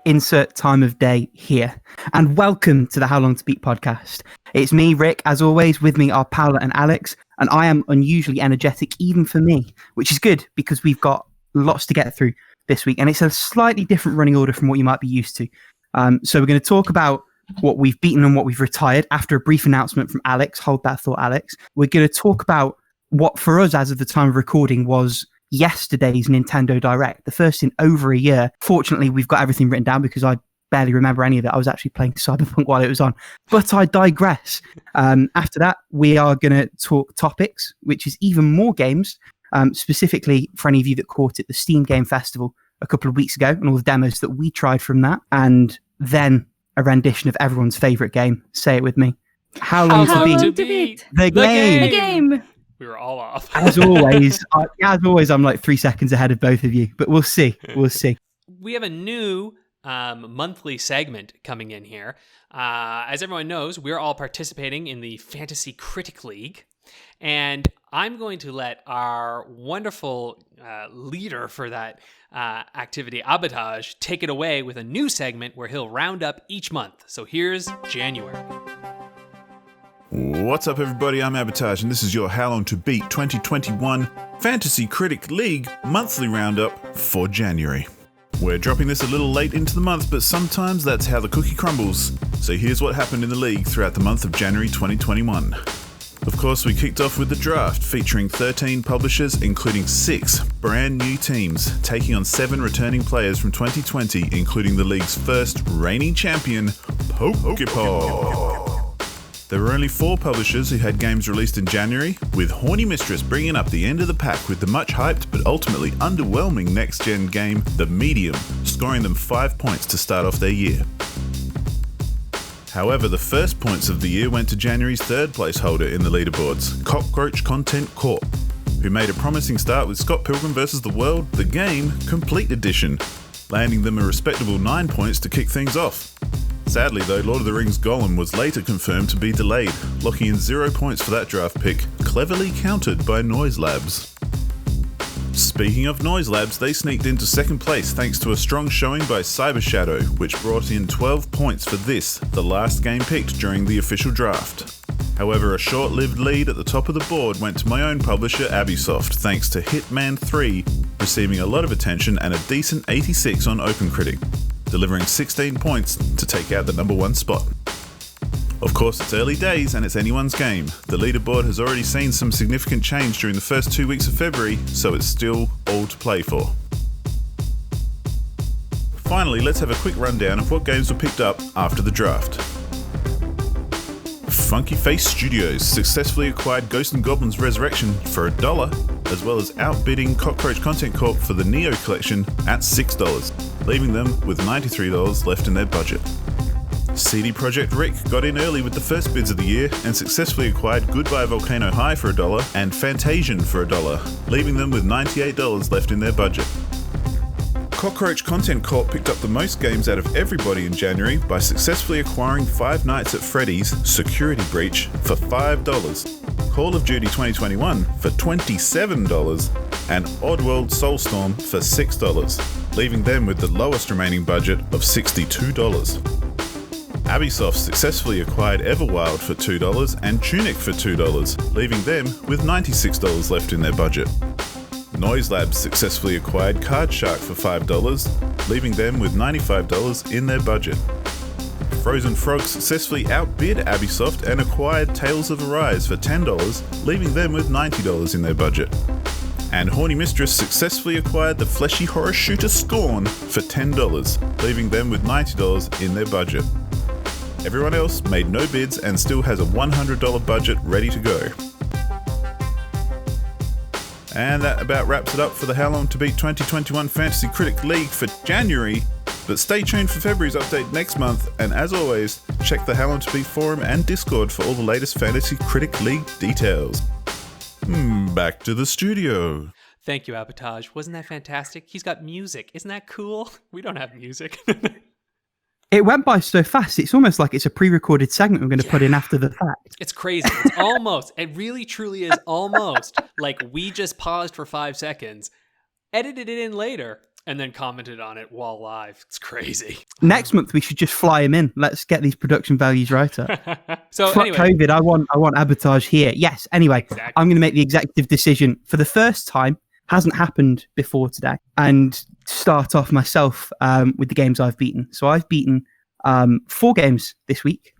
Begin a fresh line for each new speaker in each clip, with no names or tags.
insert time of day here. And welcome to the How Long to Beat podcast. It's me, Rick. As always, with me are Paula and Alex, and I am unusually energetic even for me, which is good because we've got lots to get through this week, and it's a slightly different running order from what you might be used to. So we're going to talk about what we've beaten and what we've retired after a brief announcement from Alex. Hold that thought, Alex. We're going to talk about what for us as of the time of recording was yesterday's Nintendo Direct, the first in over a year. Fortunately, we've got everything written down because I barely remember any of it. I was actually playing Cyberpunk while it was on, but I digress. After that, we are going to talk topics, which is even more games, specifically for any of you that caught it, the Steam Game Festival a couple of weeks ago and all the demos that we tried from that. And then a rendition of everyone's favorite game. Say it with me. How long to beat? The game.
We were all off.
As always, I'm like 3 seconds ahead of both of you, but we'll see.
We have a new monthly segment coming in here. As everyone knows, we're all participating in the Fantasy Critic League, and I'm going to let our wonderful leader for that activity, Abatage, take it away with a new segment where he'll round up each month. So here's January.
What's up, everybody? I'm Abatage, and this is your How Long to Beat 2021 Fantasy Critic League monthly roundup for January. We're dropping this a little late into the month, but sometimes that's how the cookie crumbles. So here's what happened in the league throughout the month of January 2021. Of course, we kicked off with the draft, featuring 13 publishers, including 6 brand new teams, taking on 7 returning players from 2020, including the league's first reigning champion, Pokepop. There were only 4 publishers who had games released in January, with Horny Mistress bringing up the end of the pack with the much-hyped but ultimately underwhelming next-gen game, The Medium, scoring them 5 points to start off their year. However, the first points of the year went to January's third place holder in the leaderboards, Cockroach Content Corp, who made a promising start with Scott Pilgrim vs. the World, the game, Complete Edition, landing them a respectable 9 points to kick things off. Sadly though, Lord of the Rings Gollum was later confirmed to be delayed, locking in 0 points for that draft pick, cleverly countered by Noise Labs. Speaking of Noise Labs, they sneaked into second place thanks to a strong showing by Cyber Shadow, which brought in 12 points for this, the last game picked during the official draft. However, a short-lived lead at the top of the board went to my own publisher, Ubisoft, thanks to Hitman 3 receiving a lot of attention and a decent 86 on OpenCritic, delivering 16 points to take out the number 1 spot. Of course, it's early days and it's anyone's game. The leaderboard has already seen some significant change during the first 2 weeks of February, so it's still all to play for. Finally, let's have a quick rundown of what games were picked up after the draft. Funky Face Studios successfully acquired Ghosts and Goblins Resurrection for $1, as well as outbidding Cockroach Content Corp for the Neo Collection at $6, leaving them with $93 left in their budget. CD Projekt Rick got in early with the first bids of the year and successfully acquired Goodbye Volcano High for $1 and Fantasian for $1, leaving them with $98 left in their budget. Cockroach Content Corp picked up the most games out of everybody in January by successfully acquiring Five Nights at Freddy's Security Breach for $5, Call of Duty 2021 for $27, and Oddworld Soulstorm for $6, leaving them with the lowest remaining budget of $62. Ubisoft successfully acquired Everwild for $2 and Tunic for $2, leaving them with $96 left in their budget. Noise Labs successfully acquired Card Shark for $5, leaving them with $95 in their budget. Frozen Frog successfully outbid Ubisoft and acquired Tales of Arise for $10, leaving them with $90 in their budget. And Horny Mistress successfully acquired the fleshy horror shooter Scorn for $10, leaving them with $90 in their budget. Everyone else made no bids and still has a $100 budget ready to go. And that about wraps it up for the How Long to Beat 2021 Fantasy Critic League for January. But stay tuned for February's update next month, and as always, check the How Long to Beat forum and Discord for all the latest Fantasy Critic League details. Back to the studio.
Thank you, Abatage. Wasn't that fantastic? He's got music. Isn't that cool? We don't have music.
It went by so fast, it's almost like it's a pre-recorded segment we're going to put in after the fact.
It's crazy. It's almost, it really truly is almost like we just paused for 5 seconds, edited it in later, And then commented on it while live. It's crazy.
Next month we should just fly him in. Let's get these production values right up.
So
Fuck
anyway,
COVID. I want abattage here. Yes. Anyway,
Exactly.
I'm going to make the executive decision for the first time. Hasn't happened before today, and start off myself with the games I've beaten. So I've beaten 4 games this week,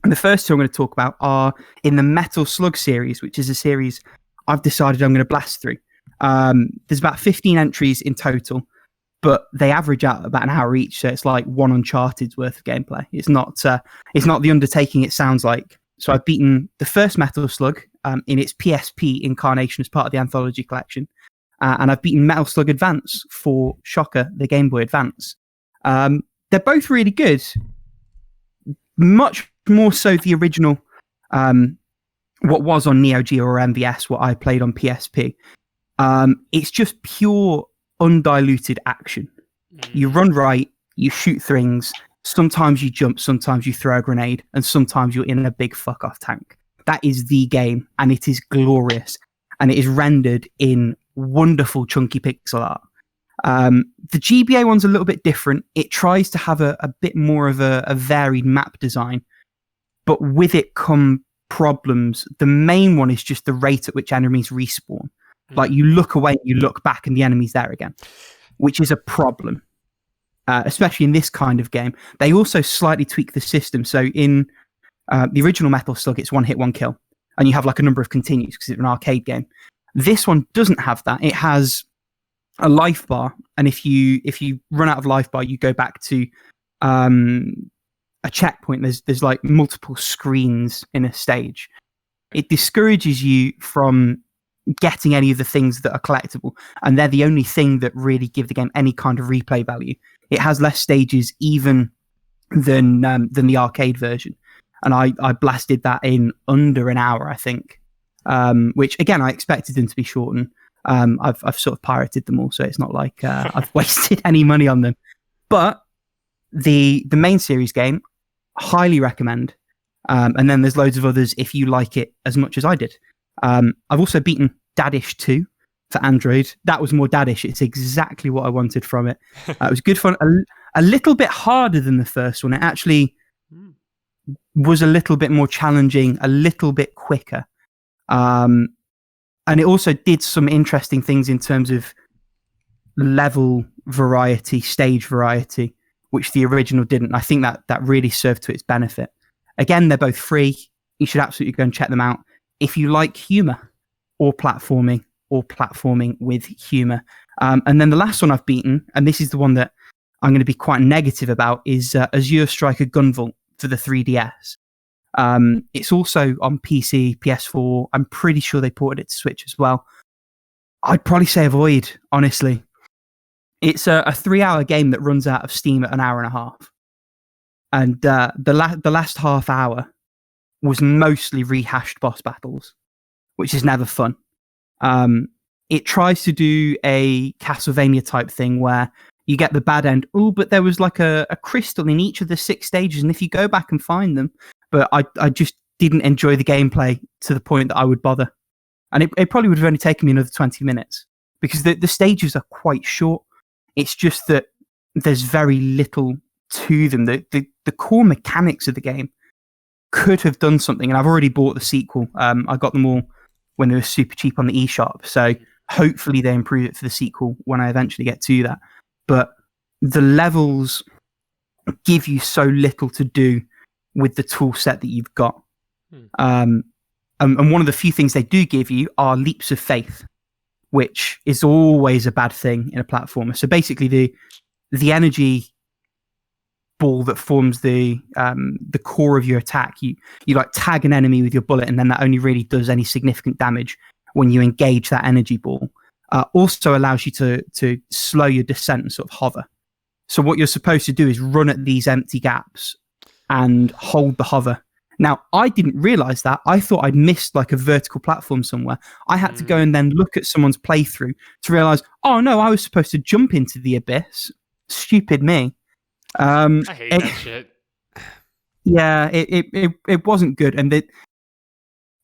and the first 2 I'm going to talk about are in the Metal Slug series, which is a series I've decided I'm going to blast through. There's about 15 entries in total, but they average out about an hour each, so it's like one Uncharted's worth of gameplay. It's not the undertaking it sounds like. So I've beaten the first Metal Slug in its PSP incarnation as part of the Anthology collection, and I've beaten Metal Slug Advance for, shocker, the Game Boy Advance. They're both really good, much more so the original, what was on Neo Geo or MVS, what I played on PSP. It's just pure, undiluted action. You run right, you shoot things, sometimes you jump, sometimes you throw a grenade, and sometimes you're in a big fuck-off tank. That is the game, and it is glorious, and it is rendered in wonderful chunky pixel art. The GBA one's a little bit different. It tries to have a bit more of a varied map design, but with it come problems. The main one is just the rate at which enemies respawn. Like, you look away, you look back, and the enemy's there again, which is a problem, especially in this kind of game. They also slightly tweak the system. So in the original Metal Slug, it's one hit, one kill, and you have like a number of continues because it's an arcade game. This one doesn't have that. It has a life bar, and if you run out of life bar, you go back to a checkpoint. There's like multiple screens in a stage. It discourages you from getting any of the things that are collectible, and they're the only thing that really give the game any kind of replay value. It has less stages even than the arcade version, and I blasted that in under an hour, I think, which again I expected them to be shortened. I've sort of pirated them all, so it's not like I've wasted any money on them. But the main series game, highly recommend, and then there's loads of others if you like it as much as I did. I've also beaten Daddish 2 for Android. That was more daddish. It's exactly what I wanted from it. It was good fun. A little bit harder than the first one. It actually was a little bit more challenging, a little bit quicker. And it also did some interesting things in terms of level variety, stage variety, which the original didn't. I think that really served to its benefit. Again, they're both free. You should absolutely go and check them out if you like humor or platforming with humor. And then the last one I've beaten, and this is the one that I'm going to be quite negative about, is Azure Striker Gunvolt for the 3DS. It's also on PC, PS4. I'm pretty sure they ported it to Switch as well. I'd probably say avoid, honestly. It's a 3-hour game that runs out of steam at an hour and a half. And the last half hour was mostly rehashed boss battles, which is never fun. It tries to do a Castlevania type thing where you get the bad end. Oh, but there was like a crystal in each of the 6 stages, and if you go back and find them, but I just didn't enjoy the gameplay to the point that I would bother. And it probably would have only taken me another 20 minutes because the stages are quite short. It's just that there's very little to them. The core mechanics of the game could have done something, and I've already bought the sequel. I got them all when they were super cheap on the eShop, so hopefully they improve it for the sequel when I eventually get to that. But the levels give you so little to do with the tool set that you've got. And one of the few things they do give you are leaps of faith, which is always a bad thing in a platformer. So basically the energy ball that forms the core of your attack, you like tag an enemy with your bullet, and then that only really does any significant damage when you engage that energy ball. Also allows you to slow your descent and sort of hover. So what you're supposed to do is run at these empty gaps and hold the hover. Now, I didn't realize that. I thought I'd missed like a vertical platform somewhere. I had to go and then look at someone's playthrough to realize, oh no, I was supposed to jump into the abyss. Stupid me.
I hate that shit.
Yeah, it wasn't good. And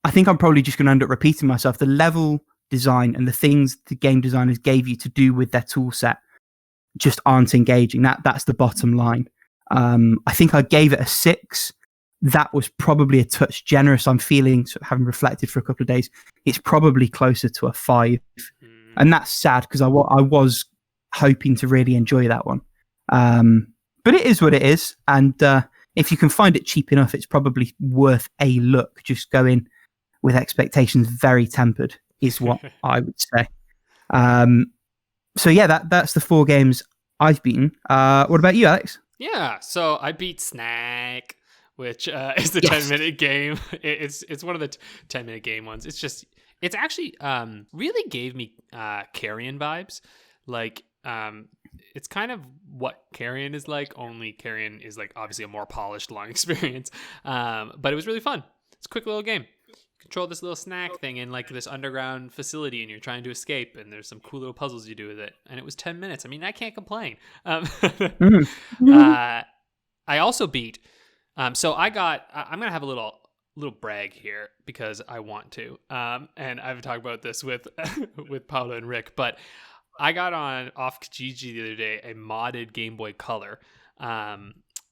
I think I'm probably just going to end up repeating myself. The level design and the things the game designers gave you to do with their tool set just aren't engaging. That's the bottom line. I think I gave it a 6. That was probably a touch generous. I'm feeling, sort of having reflected for a couple of days, it's probably closer to a 5. And that's sad because I was hoping to really enjoy that one. But it is what it is. And if you can find it cheap enough, it's probably worth a look. Just go in with expectations very tempered is what I would say. So yeah, that's the 4 games I've beaten. What about you, Alex?
Yeah, so I beat SNAAAK, which is the
Yes.
10-minute game. It's one of the 10-minute game ones. It's actually really gave me Carrion vibes. Like, it's kind of what Carrion is like, only Carrion is like obviously a more polished, long experience. But it was really fun. It's a quick little game. You control this little snack thing in like this underground facility, and you're trying to escape, and there's some cool little puzzles you do with it. And it was 10 minutes. I mean, I can't complain. I also beat. So I'm gonna have a little brag here because I want to. And I've talked about this with with Paula and Rick, but I got off Kijiji the other day a modded Game Boy Color,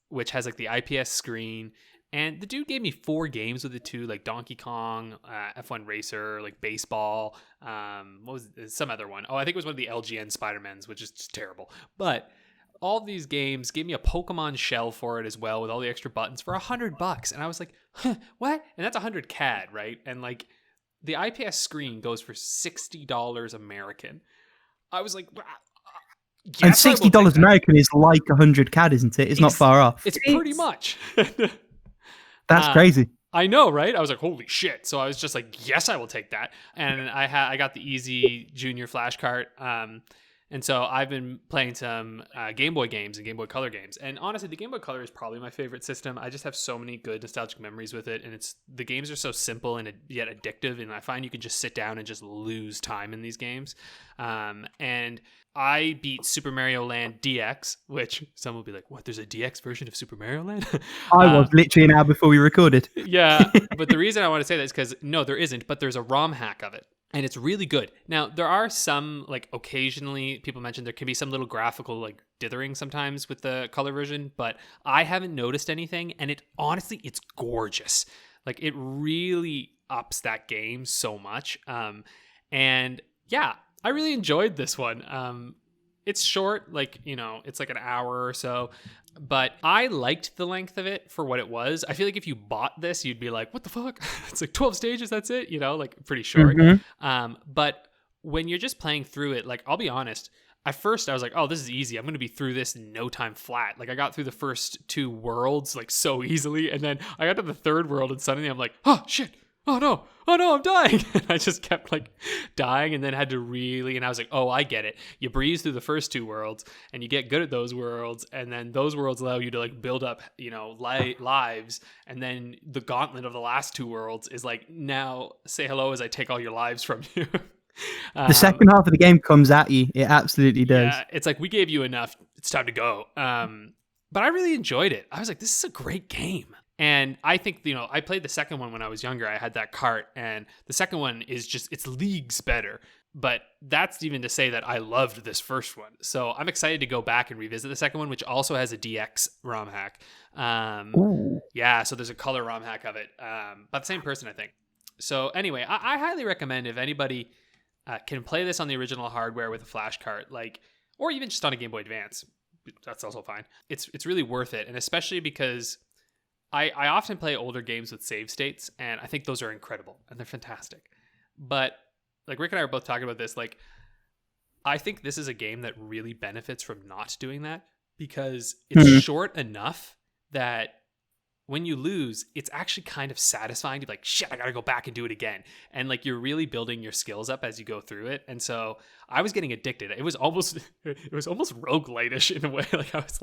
which has like the IPS screen. And the dude gave me 4 games with it too, like Donkey Kong, F1 Racer, like baseball. What was some other one? Oh, I think it was one of the LGN Spider-Mans, which is just terrible. But all these games gave me a Pokemon shell for it as well, with all the extra buttons for $100. And I was like, huh, what? And that's 100 CAD, right? And like the IPS screen goes for $60 American. I was like,
And $60 American is like 100 CAD, isn't it? It's not far off.
It's pretty much.
That's crazy.
I know, right? I was like, holy shit. So I was just like, yes, I will take that. And I got the easy junior flash cart. And so I've been playing some Game Boy games and Game Boy Color games. And honestly, the Game Boy Color is probably my favorite system. I just have so many good nostalgic memories with it. And the games are so simple and yet addictive. And I find you can just sit down and just lose time in these games. And I beat Super Mario Land DX, which some will be like, what, there's a DX version of Super Mario Land?
I was literally an hour before we recorded.
Yeah, but the reason I want to say that is because, no, there isn't, but there's a ROM hack of it. And it's really good. Now, there are some, like, occasionally, people mentioned there can be some little graphical, like, dithering sometimes with the color version, but I haven't noticed anything, and honestly, it's gorgeous. Like, it really ups that game so much. And, yeah, I really enjoyed this one. It's short, like, it's like an hour or so, but I liked the length of it for what it was. I feel like if you bought this, you'd be like, what the fuck? It's like 12 stages, that's it, like pretty short. Mm-hmm. But when you're just playing through it, like, I'll be honest, at first I was like, oh, this is easy. I'm going to be through this in no time flat. Like, I got through the first 2 worlds, like, so easily. And then I got to the 3rd world and suddenly I'm like, oh, shit. Oh no, I'm dying. And I just kept like dying and then had to and I was like, oh, I get it. You breeze through the first 2 worlds and you get good at those worlds. And then those worlds allow you to like build up, lives. And then the gauntlet of the last 2 worlds is like, now say hello as I take all your lives from you.
The second half of the game comes at you. It absolutely does.
Yeah, it's like, we gave you enough. It's time to go. But I really enjoyed it. I was like, this is a great game. And I think, I played the second one when I was younger. I had that cart, and the second one is just, it's leagues better. But that's even to say that I loved this first one. So I'm excited to go back and revisit the second one, which also has a DX ROM hack. Yeah, so there's a color ROM hack of it. By the same person, I think. So anyway, I highly recommend if anybody can play this on the original hardware with a flash cart, like, or even just on a Game Boy Advance. That's also fine. It's really worth it, and especially because I often play older games with save states, and I think those are incredible, and they're fantastic. But, like, Rick and I were both talking about this, like, I think this is a game that really benefits from not doing that, because it's short enough that when you lose, it's actually kind of satisfying to be like, shit, I gotta go back and do it again. And, like, you're really building your skills up as you go through it. And so I was getting addicted. It was almost roguelite-ish in a way. Like, I was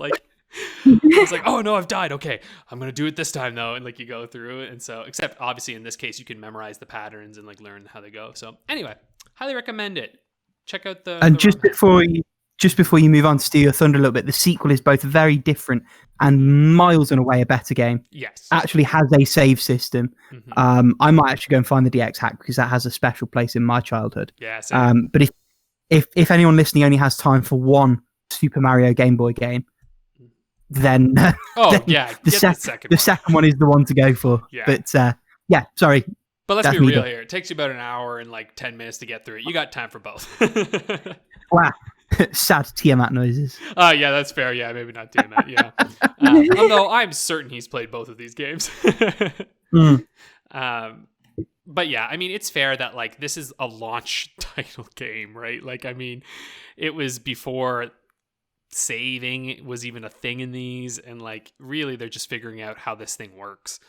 like, oh no, I've died. Okay, I'm gonna do it this time though. And like, you go through it, and so, except obviously in this case you can memorize the patterns and like learn how they go. So anyway, highly recommend it. Check out
just before you move on to steal your thunder a little bit, the sequel is both very different and miles and away a better game.
Yes,
actually has a save system. Mm-hmm. I might actually go and find the DX hack because that has a special place in my childhood.
Yeah. Same.
But if anyone listening only has time for one Super Mario Game Boy game, then the second one is the one to go for.
Yeah.
But sorry.
But let's
That's
be
me
real
done.
here. It takes you about an hour and like 10 minutes to get through it. You got time for both.
Wow. Sad Tiamat noises.
Yeah, that's fair. Yeah, maybe not doing that. Yeah. Although I'm certain he's played both of these games. But yeah, I mean, it's fair that like this is a launch title game, right? Like, I mean, it was before saving was even a thing in these, and like really they're just figuring out how this thing works.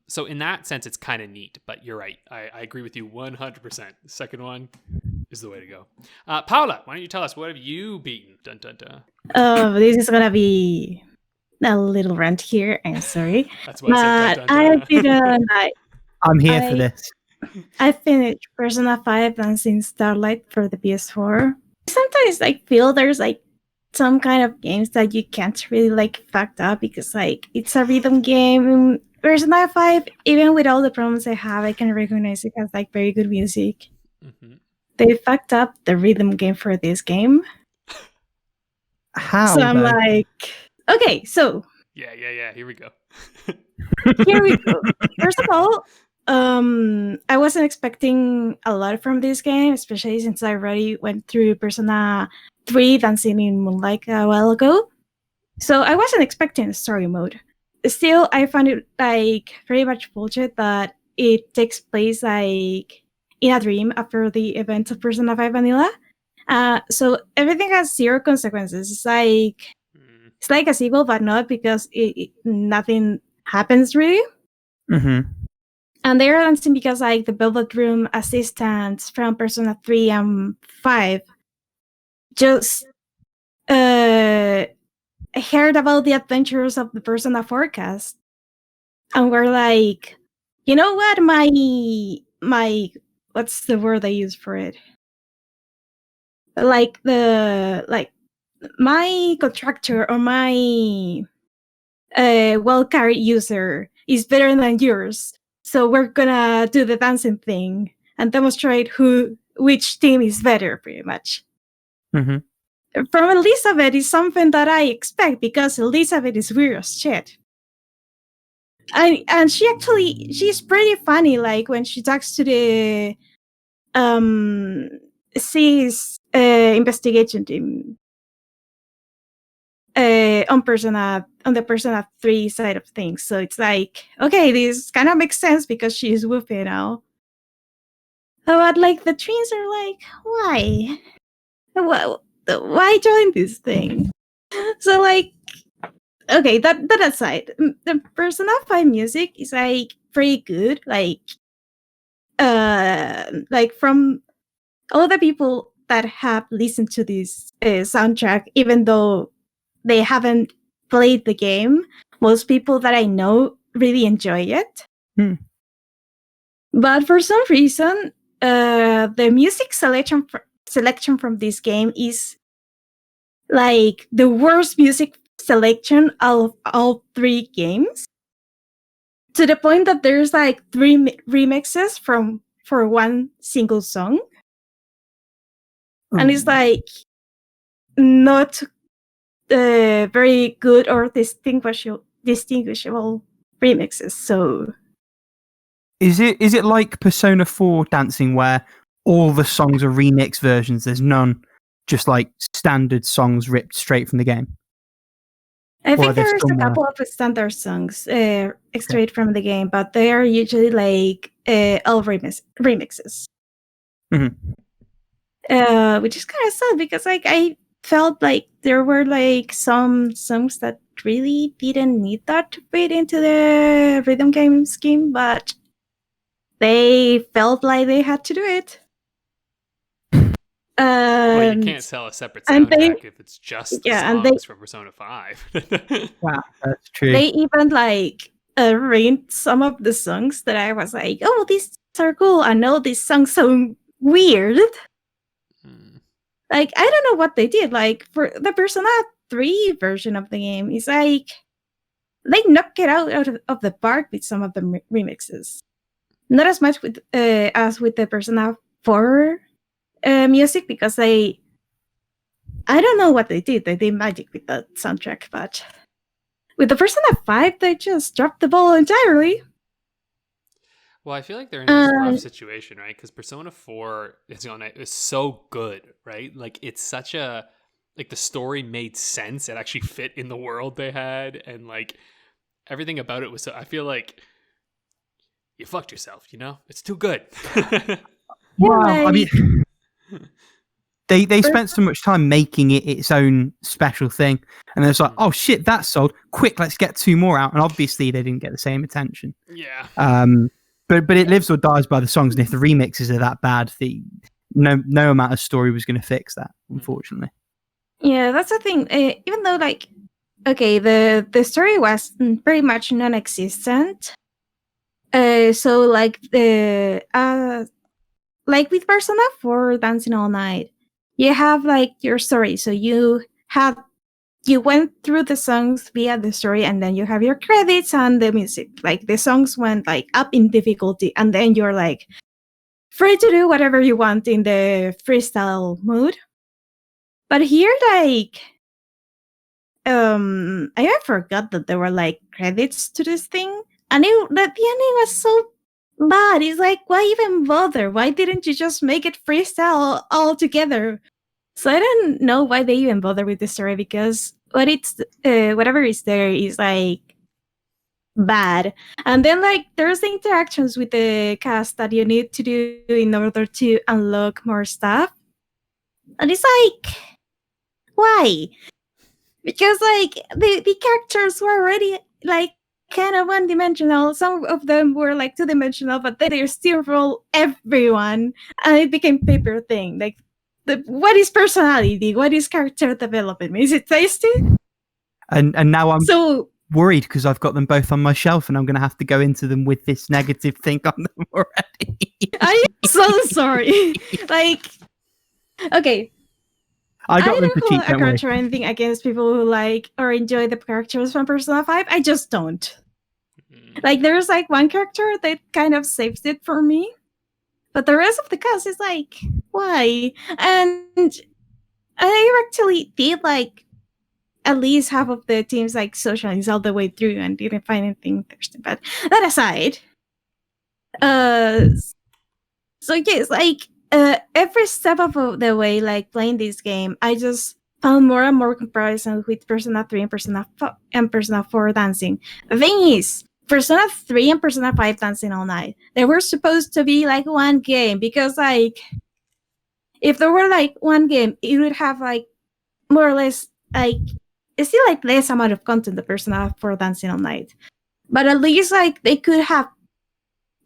So in that sense, it's kind of neat, but you're right. I agree with you 100%. The second one is the way to go. Paula, why don't you tell us, what have you beaten? Dun, dun, dun.
This is going to be a little rant here. I'm sorry.
That's why I said dun, dun, dun.
I'm here for this.
I finished Persona 5 and since Starlight for the PS4. Sometimes I feel there's like some kind of games that you can't really like fucked up because like it's a rhythm game. Persona 5, even with all the problems I have, I can recognize it has like very good music.
Mm-hmm.
They fucked up the rhythm game for this game.
How?
So I'm like, okay, so
Yeah. Here we go.
Here we go. First of all, I wasn't expecting a lot from this game, especially since I already went through Persona 3 Dancing in Moonlight a while ago. So I wasn't expecting a story mode. Still, I found it like very much bullshit that it takes place like in a dream after the events of Persona 5 Vanilla. So everything has zero consequences. It's like a sequel, but not because nothing happens really.
Mm-hmm.
And they're dancing because like the Velvet Room assistants from Persona 3 and 5 just heard about the adventures of the Persona forecast and were like, you know what, my what's the word I use for it? My contractor or my well-carried user is better than yours. So we're gonna do the dancing thing and demonstrate which team is better, pretty much.
Mm-hmm.
From Elizabeth is something that I expect because Elizabeth is weird as shit. And she's pretty funny, like when she talks to the C's investigation team on the Persona 3 side of things. So it's like, okay, this kind of makes sense because she's Woofy now. But like the twins are like, why? Why join this thing? So like, okay, that aside, the Persona 5 music is like pretty good. Like from all the people that have listened to this soundtrack, even though they haven't played the game, most people that I know really enjoy it. But for some reason, the music selection from this game is like the worst music selection of all three games, to the point that there's like 3 remixes for one single song. And it's like not very good or distinguishable remixes. So
is it like Persona 4 dancing where all the songs are remix versions? There's none just like standard songs ripped straight from the game?
I think there's a couple of standard songs straight from the game, but they are usually like all remixes.
Mm-hmm.
Which is kind of sad because like I felt like there were like some songs that really didn't need that to fit into the rhythm game scheme, but they felt like they had to do it.
Well, you can't sell a separate soundtrack if it's just the songs from Persona 5.
Wow, that's true.
They even like arranged some of the songs that I was like, oh, these are cool. I know these songs sound weird. Like, I don't know what they did. Like, for the Persona 3 version of the game, it's like they knock it out of the park with some of the remixes. Not as much with as with the Persona 4 music, because I I don't know what they did. They did magic with the soundtrack, but with the Persona 5, they just dropped the ball entirely.
Well, I feel like they're in this rough situation, right? Because Persona 4 is so good, right? Like, it's such a... Like, the story made sense. It actually fit in the world they had. And, like, everything about it was so... I feel like you fucked yourself, you know? It's too good.
Wow. I mean... They spent so much time making it its own special thing, and then it's like, oh shit, that's sold. Quick, let's get 2 more out. And obviously, they didn't get the same attention.
Yeah.
But it lives or dies by the songs, and if the remixes are that bad, no amount of story was going to fix that, unfortunately.
Yeah, that's the thing. Even though, like, okay, the story was pretty much non-existent. So like like with Persona 4 Dancing All Night, you have like your story. So you went through the songs via the story, and then you have your credits and the music. Like the songs went like up in difficulty, and then you're like free to do whatever you want in the freestyle mood. But here, like, I forgot that there were like credits to this thing, and the ending was so bad. It's like, why even bother? Why didn't you just make it freestyle altogether? So I don't know why they even bother with the story, because whatever is there is like bad. And then like there's the interactions with the cast that you need to do in order to unlock more stuff, and it's like, why? Because like the characters were already like kind of one-dimensional. Some of them were like two-dimensional, but then they still roll everyone, and it became paper thing. Like, what is personality? What is character development? Is it tasty?
And now I'm
so
worried because I've got them both on my shelf, and I'm going to have to go into them with this negative thing on them already.
I am so sorry. Like, okay.
I got them for cheap.
I don't hold or anything against people who like or enjoy the characters from Persona 5. I just don't. Like, there's like one character that kind of saves it for me, but the rest of the cast is like, why? And I actually did like at least half of the teams like socialize all the way through and didn't find anything interesting. But that aside, so yes, like. Every step of the way, like playing this game, I just found more and more comparisons with Persona 3 and Persona 4 dancing. The thing is, Persona 3 and Persona 5 dancing all night, they were supposed to be like one game, because like if there were like one game, it would have like more or less like it's still like less amount of content than Persona 4 dancing all night, but at least like they could have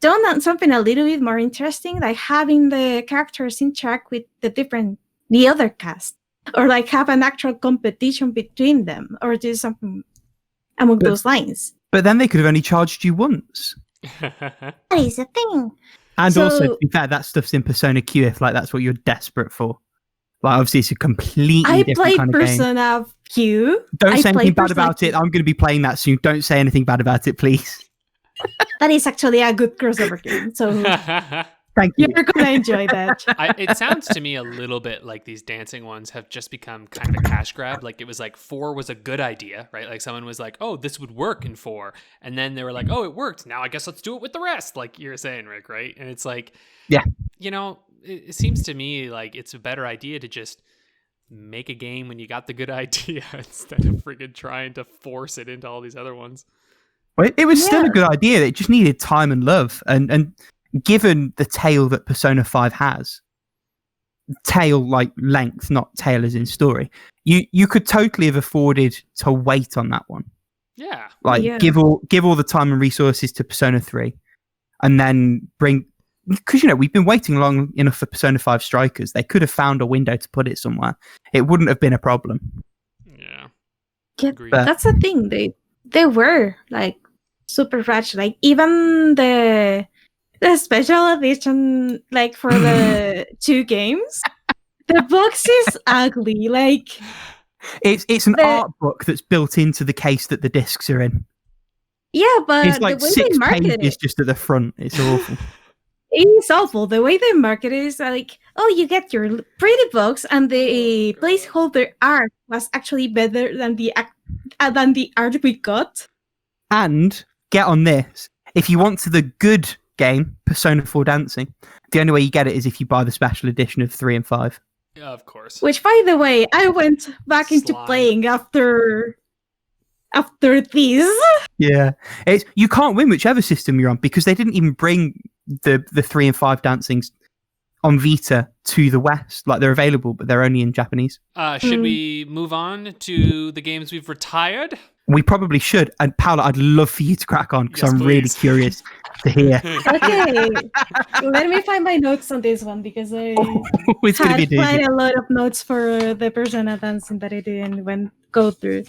done something a little bit more interesting, like having the characters interact with the other cast, or like have an actual competition between them, or do something along those lines.
But then they could have only charged you once.
That is a thing.
And also, to be fair, that stuff's in Persona Q if like that's what you're desperate for. Like, obviously, it's a completely different kind of game. I played Persona
Q.
Don't say anything bad about it. I'm going to be playing that soon. Don't say anything bad about it, please.
That is actually a good crossover game, so
thank you.
You're gonna enjoy that.
It sounds to me a little bit like these dancing ones have just become kind of a cash grab. Like, it was like 4 was a good idea, right? Like, someone was like, oh, this would work in 4, and then they were like, oh, it worked, now I guess let's do it with the rest, like you're saying, Rick, right? And it's like,
yeah,
you know, it seems to me like it's a better idea to just make a game when you got the good idea instead of freaking trying to force it into all these other ones.
Well, it was still a good idea. It just needed time and love. And given the tale that Persona 5 has, tale like length, not tale as in story, you could totally have afforded to wait on that one.
Yeah.
Like, give all the time and resources to Persona 3, and then bring... Because, you know, we've been waiting long enough for Persona 5 Strikers. They could have found a window to put it somewhere. It wouldn't have been a problem.
Yeah.
That's the thing. They were like super ratchet. Like, even the special edition, like for the 2 games, the box is ugly. Like,
it's an art book that's built into the case that the discs are in.
Yeah, but
it's like
the way
6
they market
pages
it,
just at the front. It's awful.
It's awful. The way they market it is like, oh, you get your pretty box, and the placeholder art was actually better than the art we got.
And get on this. If you want to the good game, Persona 4 Dancing, the only way you get it is if you buy the special edition of 3 and 5.
Yeah, of course.
Which, by the way, I went back into playing after this.
Yeah. You can't win whichever system you're on because they didn't even bring the 3 and 5 dancings on Vita to the West. Like, they're available, but they're only in Japanese.
Should we move on to the games we've retired?
We probably should. And Paula, I'd love for you to crack on because I'm really curious to hear.
Okay. Let me find my notes on this one because I
It's gonna be
had quite a lot of notes for the Persona dancing that I didn't go through.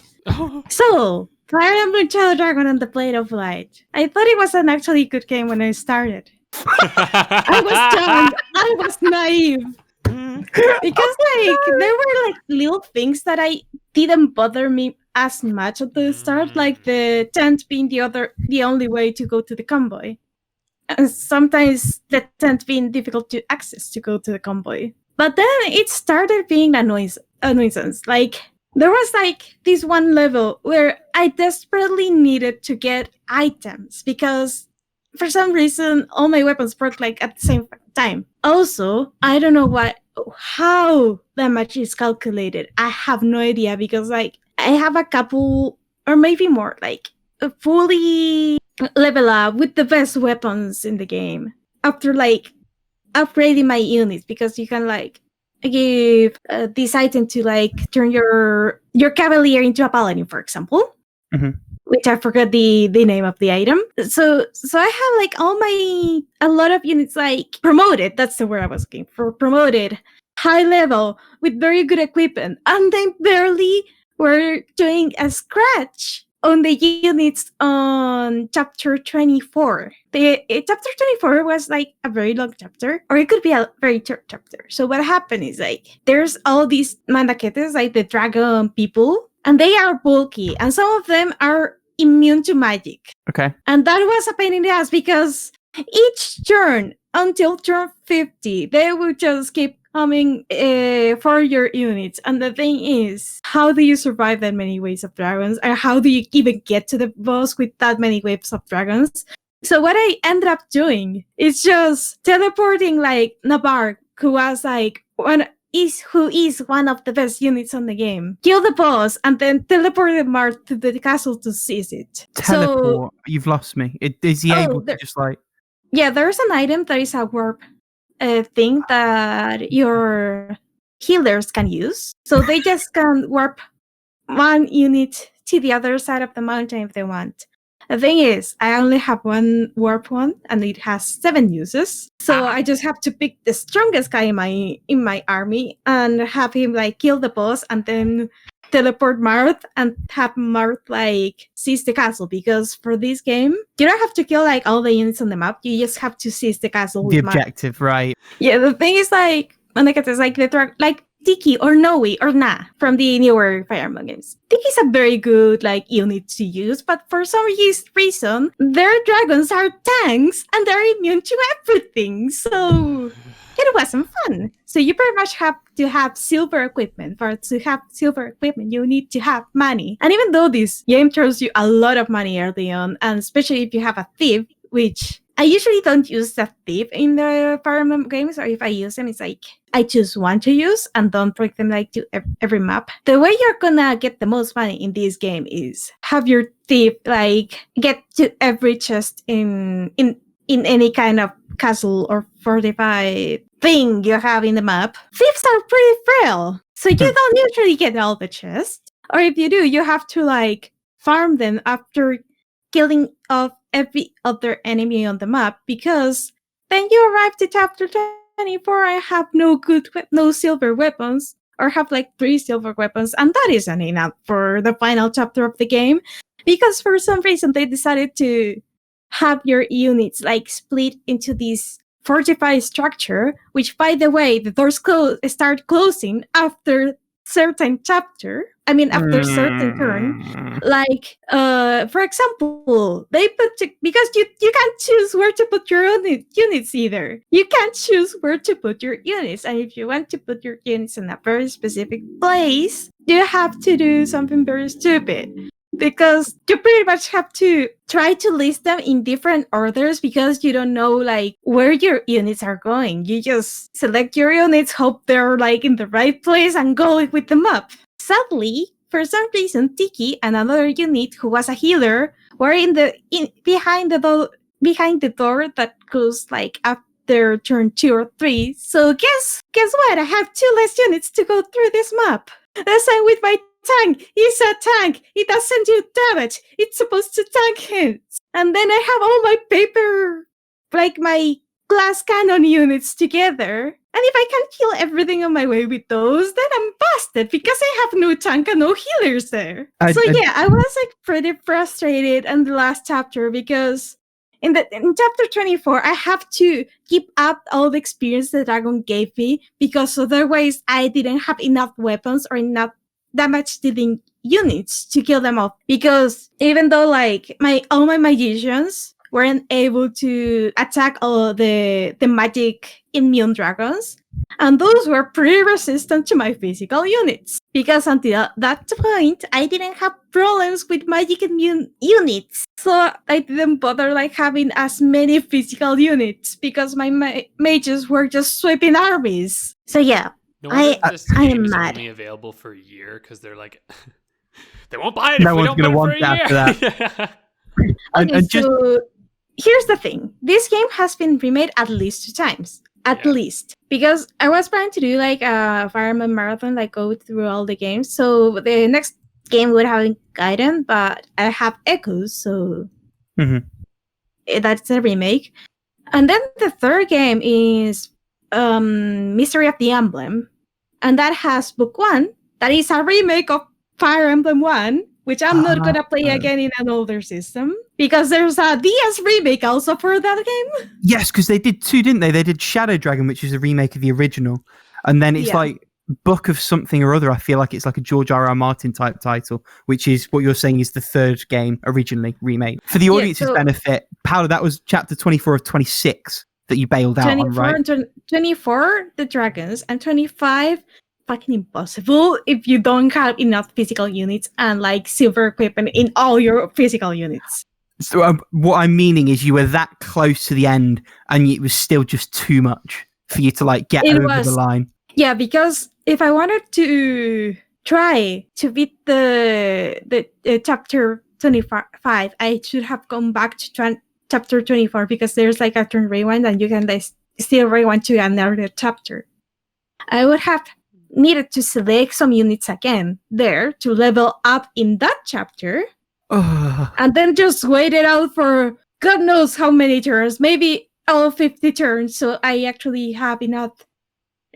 So, Fire Emblem Shadow Dragon and the Blade of Light. I thought it was an actually good game when I started. I was young. I was naive. Because there were little things that I didn't bother me as much at the start, like the tent being the only way to go to the convoy. And sometimes the tent being difficult to access to go to the convoy. But then it started being a nuisance. Like, there was this one level where I desperately needed to get items because for some reason all my weapons broke at the same time. Also, I don't know how damage is calculated. I have no idea because I have a couple or maybe more fully level up with the best weapons in the game after upgrading my units because you can give this item to turn your cavalier into a paladin, for example.
Mm-hmm.
Which I forgot the name of the item. So I have a lot of units promoted. That's the word I was looking for. Promoted, high level, with very good equipment, and they barely were doing a scratch on the units on chapter 24. Chapter 24 was a very long chapter, or it could be a very short chapter. So what happened is there's all these mandaketes, the dragon people, and they are bulky, and some of them are immune to magic.
Okay.
And that was a pain in the ass because each turn until turn 50, they would just keep coming for your units. And the thing is, how do you survive that many waves of dragons? And how do you even get to the boss with that many waves of dragons? So what I ended up doing is just teleporting Navarre, who was who is one of the best units on the game. Kill the boss and then teleport Marth to the castle to seize it.
Teleport. You've lost me. Is he able to just
Yeah, there's an item that is a warp thing that your healers can use. So they just can warp one unit to the other side of the mountain if they want. The thing is, I only have one warp one, and it has 7 uses. So I just have to pick the strongest guy in my army and have him kill the boss, and then teleport Marth and have Marth seize the castle. Because for this game, you don't have to kill all the units on the map. You just have to seize the castle. With
the objective, Marth. Right?
Yeah, the thing is the Tiki or Noe or Na from the newer Fire Emblem games. Tiki is a very good unit to use, but for some reason, their dragons are tanks and they're immune to everything. So it wasn't fun. So you pretty much have to have silver equipment. For to have silver equipment, you need to have money. And even though this game throws you a lot of money early on, and especially if you have a thief, which I usually don't use the thief in the Fire Emblem games, or if I use them, it's I choose one to use and don't break them to every map. The way you're gonna get the most money in this game is have your thief get to every chest in any kind of castle or fortified thing you have in the map. Thieves are pretty frail, so you don't usually get all the chests. Or if you do, you have to farm them after killing off every other enemy on the map, because then you arrive to chapter 24 I have no silver weapons, or have 3 silver weapons, and that isn't enough for the final chapter of the game, because for some reason they decided to have your units split into this fortified structure, which, by the way, the doors start closing after certain chapter, after certain turn, like for example, they because you can't choose where to put your units either. You can't choose where to put your units, and if you want to put your units in a very specific place, you have to do something very stupid. Because you pretty much have to try to list them in different orders because you don't know like where your units are going. You just select your units, hope they're like in the right place, and go with them up. Sadly, for some reason, Tiki and another unit who was a healer were behind the door that goes like after turn 2 or 3. So guess what? I have 2 less units to go through this map. The same with my tank. It's a tank. It doesn't do damage. It's supposed to tank hits. And then I have all my paper, like my glass cannon units together. And if I can't kill everything on my way with those, then I'm busted because I have no tank and no healers there. I was like pretty frustrated in the last chapter because in chapter 24, I have to keep up all the experience the dragon gave me because otherwise I didn't have enough weapons or enough damage dealing units to kill them off. Because even though like all my magicians weren't able to attack all the magic immune dragons, and those were pretty resistant to my physical units. Because until that point, I didn't have problems with magic immune units. So I didn't bother like having as many physical units because my mages were just sweeping armies. So yeah.
No wonder this
I
game
am
is
mad.
only available for a year because they're like, they won't buy it
No
if we
one's
don't
gonna
put it for a
want
year.
that.
Okay, so here's the thing. This game has been remade at least 2 times. At least. Because I was planning to do like a Fire Emblem marathon, like go through all the games. So the next game would have Gaiden, but I have Echoes, so that's a remake. And then the third game is Mystery of the Emblem. And that has Book 1. That is a remake of Fire Emblem 1, which I'm not going to play again in an older system. Because there's a DS remake also for that game.
Yes, because they did 2, didn't they? They did Shadow Dragon, which is a remake of the original. And then it's like Book of something or other. I feel like it's like a George R.R. Martin type title, which is what you're saying is the 3rd game originally remade. For the audience's benefit, Paula, that was chapter 24 of 26 that you bailed out on, right?
24, the dragons, and 25, fucking impossible if you don't have enough physical units and like silver equipment in all your physical units.
So what I'm meaning is you were that close to the end and it was still just too much for you to like get over the line.
Yeah, because if I wanted to try to beat the chapter 25, I should have gone back to chapter 24 because there's like a turn rewind and you can like, still rewind to another chapter. I would have needed to select some units again there to level up in that chapter. And then just wait it out for God knows how many turns, maybe all 50 turns, so I actually have enough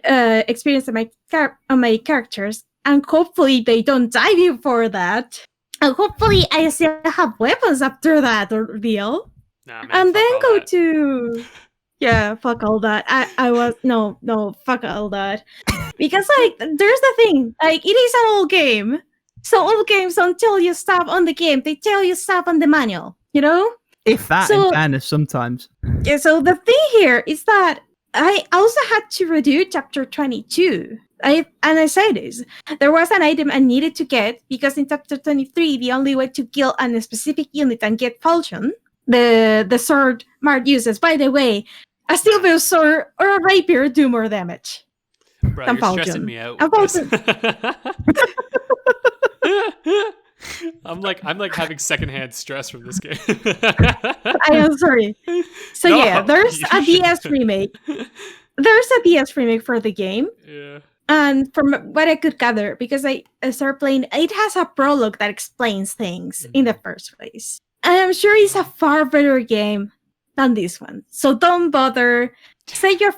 experience on my characters, and hopefully they don't die before that, and hopefully I still have weapons after that ordeal.
Nah, man,
and then go
that.
to fuck all that. I was no fuck all that, because like there's the thing, like it is an old game. So old games don't tell you stuff on the game; they tell you stuff on the manual. You know,
if that, in fairness, sometimes.
Yeah. So the thing here is that I also had to redo chapter 22. I say this: there was an item I needed to get because in chapter 23, the only way to kill a specific unit and get falchion, the sword Mart uses. By the way, a steel bill sword or a rapier do more damage.
Bro, you're stressing me out. I'm like having secondhand stress from this game.
I am sorry. So there's a DS remake. There's a DS remake for the game.
Yeah.
And from what I could gather, because I started playing, it has a prologue that explains things in the first place. And I'm sure it's a far better game than this one. So don't bother. Say your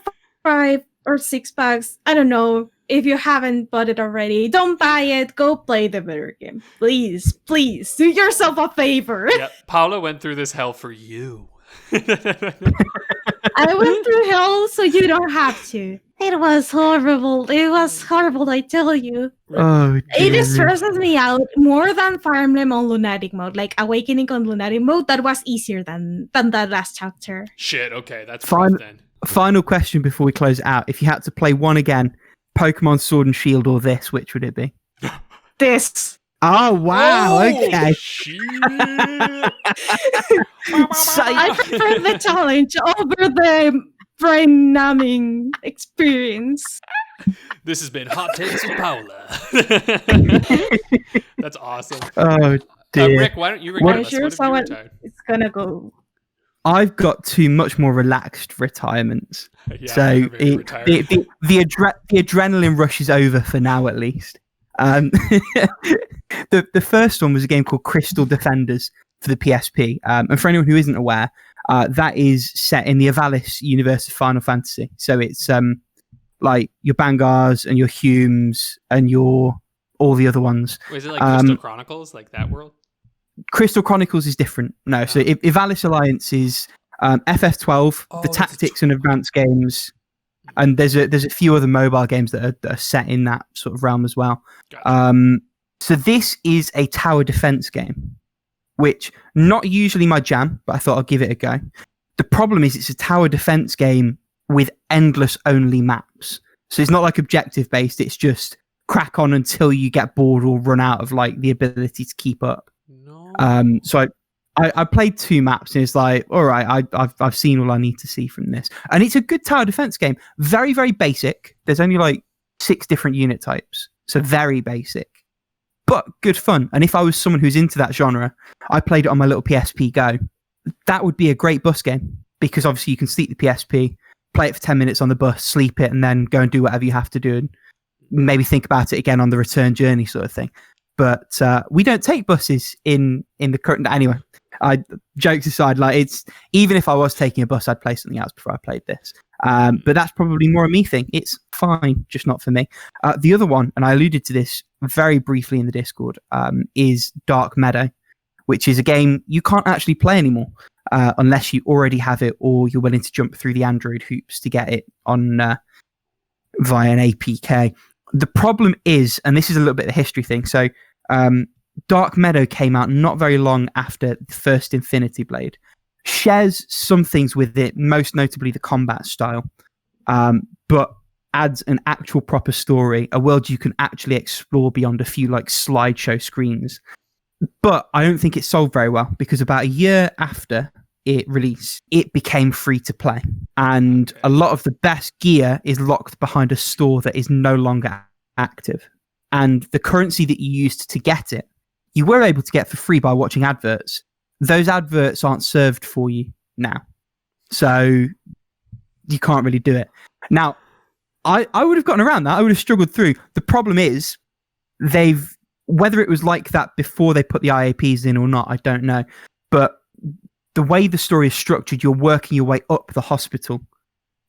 $5 or $6. I don't know. If you haven't bought it already, don't buy it. Go play the better game. Please, please, do yourself a favor.
Yep. Paula went through this hell for you.
I went through hell so you don't have to. It was horrible. It was horrible, I tell you.
Oh,
It
dear.
stresses me out more than Fire Emblem on Lunatic mode. Like Awakening on Lunatic mode, that was easier than that last chapter.
Shit, okay, that's
Fine.
rough then.
Final question before we close it out. If you had to play one again, Pokemon Sword and Shield or this, which would it be?
This.
Oh, wow. Okay.
Shit.
I prefer the challenge over the brain numbing experience.
This has been Hot Takes with Paula. That's awesome.
Oh, dear.
Rick, why don't you regale us?
sure
What have you
someone
retired?
is gonna go.
I've got two much more relaxed retirements.
Yeah,
So
I'm very retired.
the adrenaline rush is over for now, at least. The first one was a game called Crystal Defenders for the PSP. And for anyone who isn't aware, that is set in the Avalis universe of Final Fantasy. So it's like your Bangars and your Humes and your all the other ones.
Is it like Crystal Chronicles, like that world?
Crystal Chronicles is different. No, so Avalis Alliance is FF12, the tactics and advanced games, and there's a few other mobile games that are set in that sort of realm as well.
Gotcha.
So this is a tower defense game, which not usually my jam, but I thought I'd give it a go. The problem is it's a tower defense game with endless only maps. So it's not like objective based. It's just crack on until you get bored or run out of like the ability to keep up.
No.
So I played 2 maps and it's like, all right, I've seen all I need to see from this. And it's a good tower defense game. Very, very basic. There's only like 6 different unit types. So very basic, but good fun. And if I was someone who's into that genre, I played it on my little PSP Go. That would be a great bus game because obviously you can sleep the PSP, play it for 10 minutes on the bus, sleep it, and then go and do whatever you have to do and maybe think about it again on the return journey sort of thing. But we don't take buses in the current. Anyway, jokes aside, like it's even if I was taking a bus, I'd play something else before I played this. But that's probably more a me thing. It's fine, just not for me. The other one, and I alluded to this very briefly in the Discord, is Dark Meadow, which is a game you can't actually play anymore unless you already have it or you're willing to jump through the Android hoops to get it on via an APK. The problem is, and this is a little bit of a history thing, so Dark Meadow came out not very long after the first Infinity Blade. Shares some things with it, most notably the combat style, but adds an actual proper story, a world you can actually explore beyond a few like slideshow screens. But I don't think it sold very well because about a year after it released, it became free to play. And a lot of the best gear is locked behind a store that is no longer active. And the currency that you used to get it, you were able to get for free by watching adverts. Those adverts aren't served for you now. So you can't really do it. Now, I would have gotten around that. I would have struggled through. The problem is whether it was like that before they put the IAPs in or not, I don't know. But the way the story is structured, you're working your way up the hospital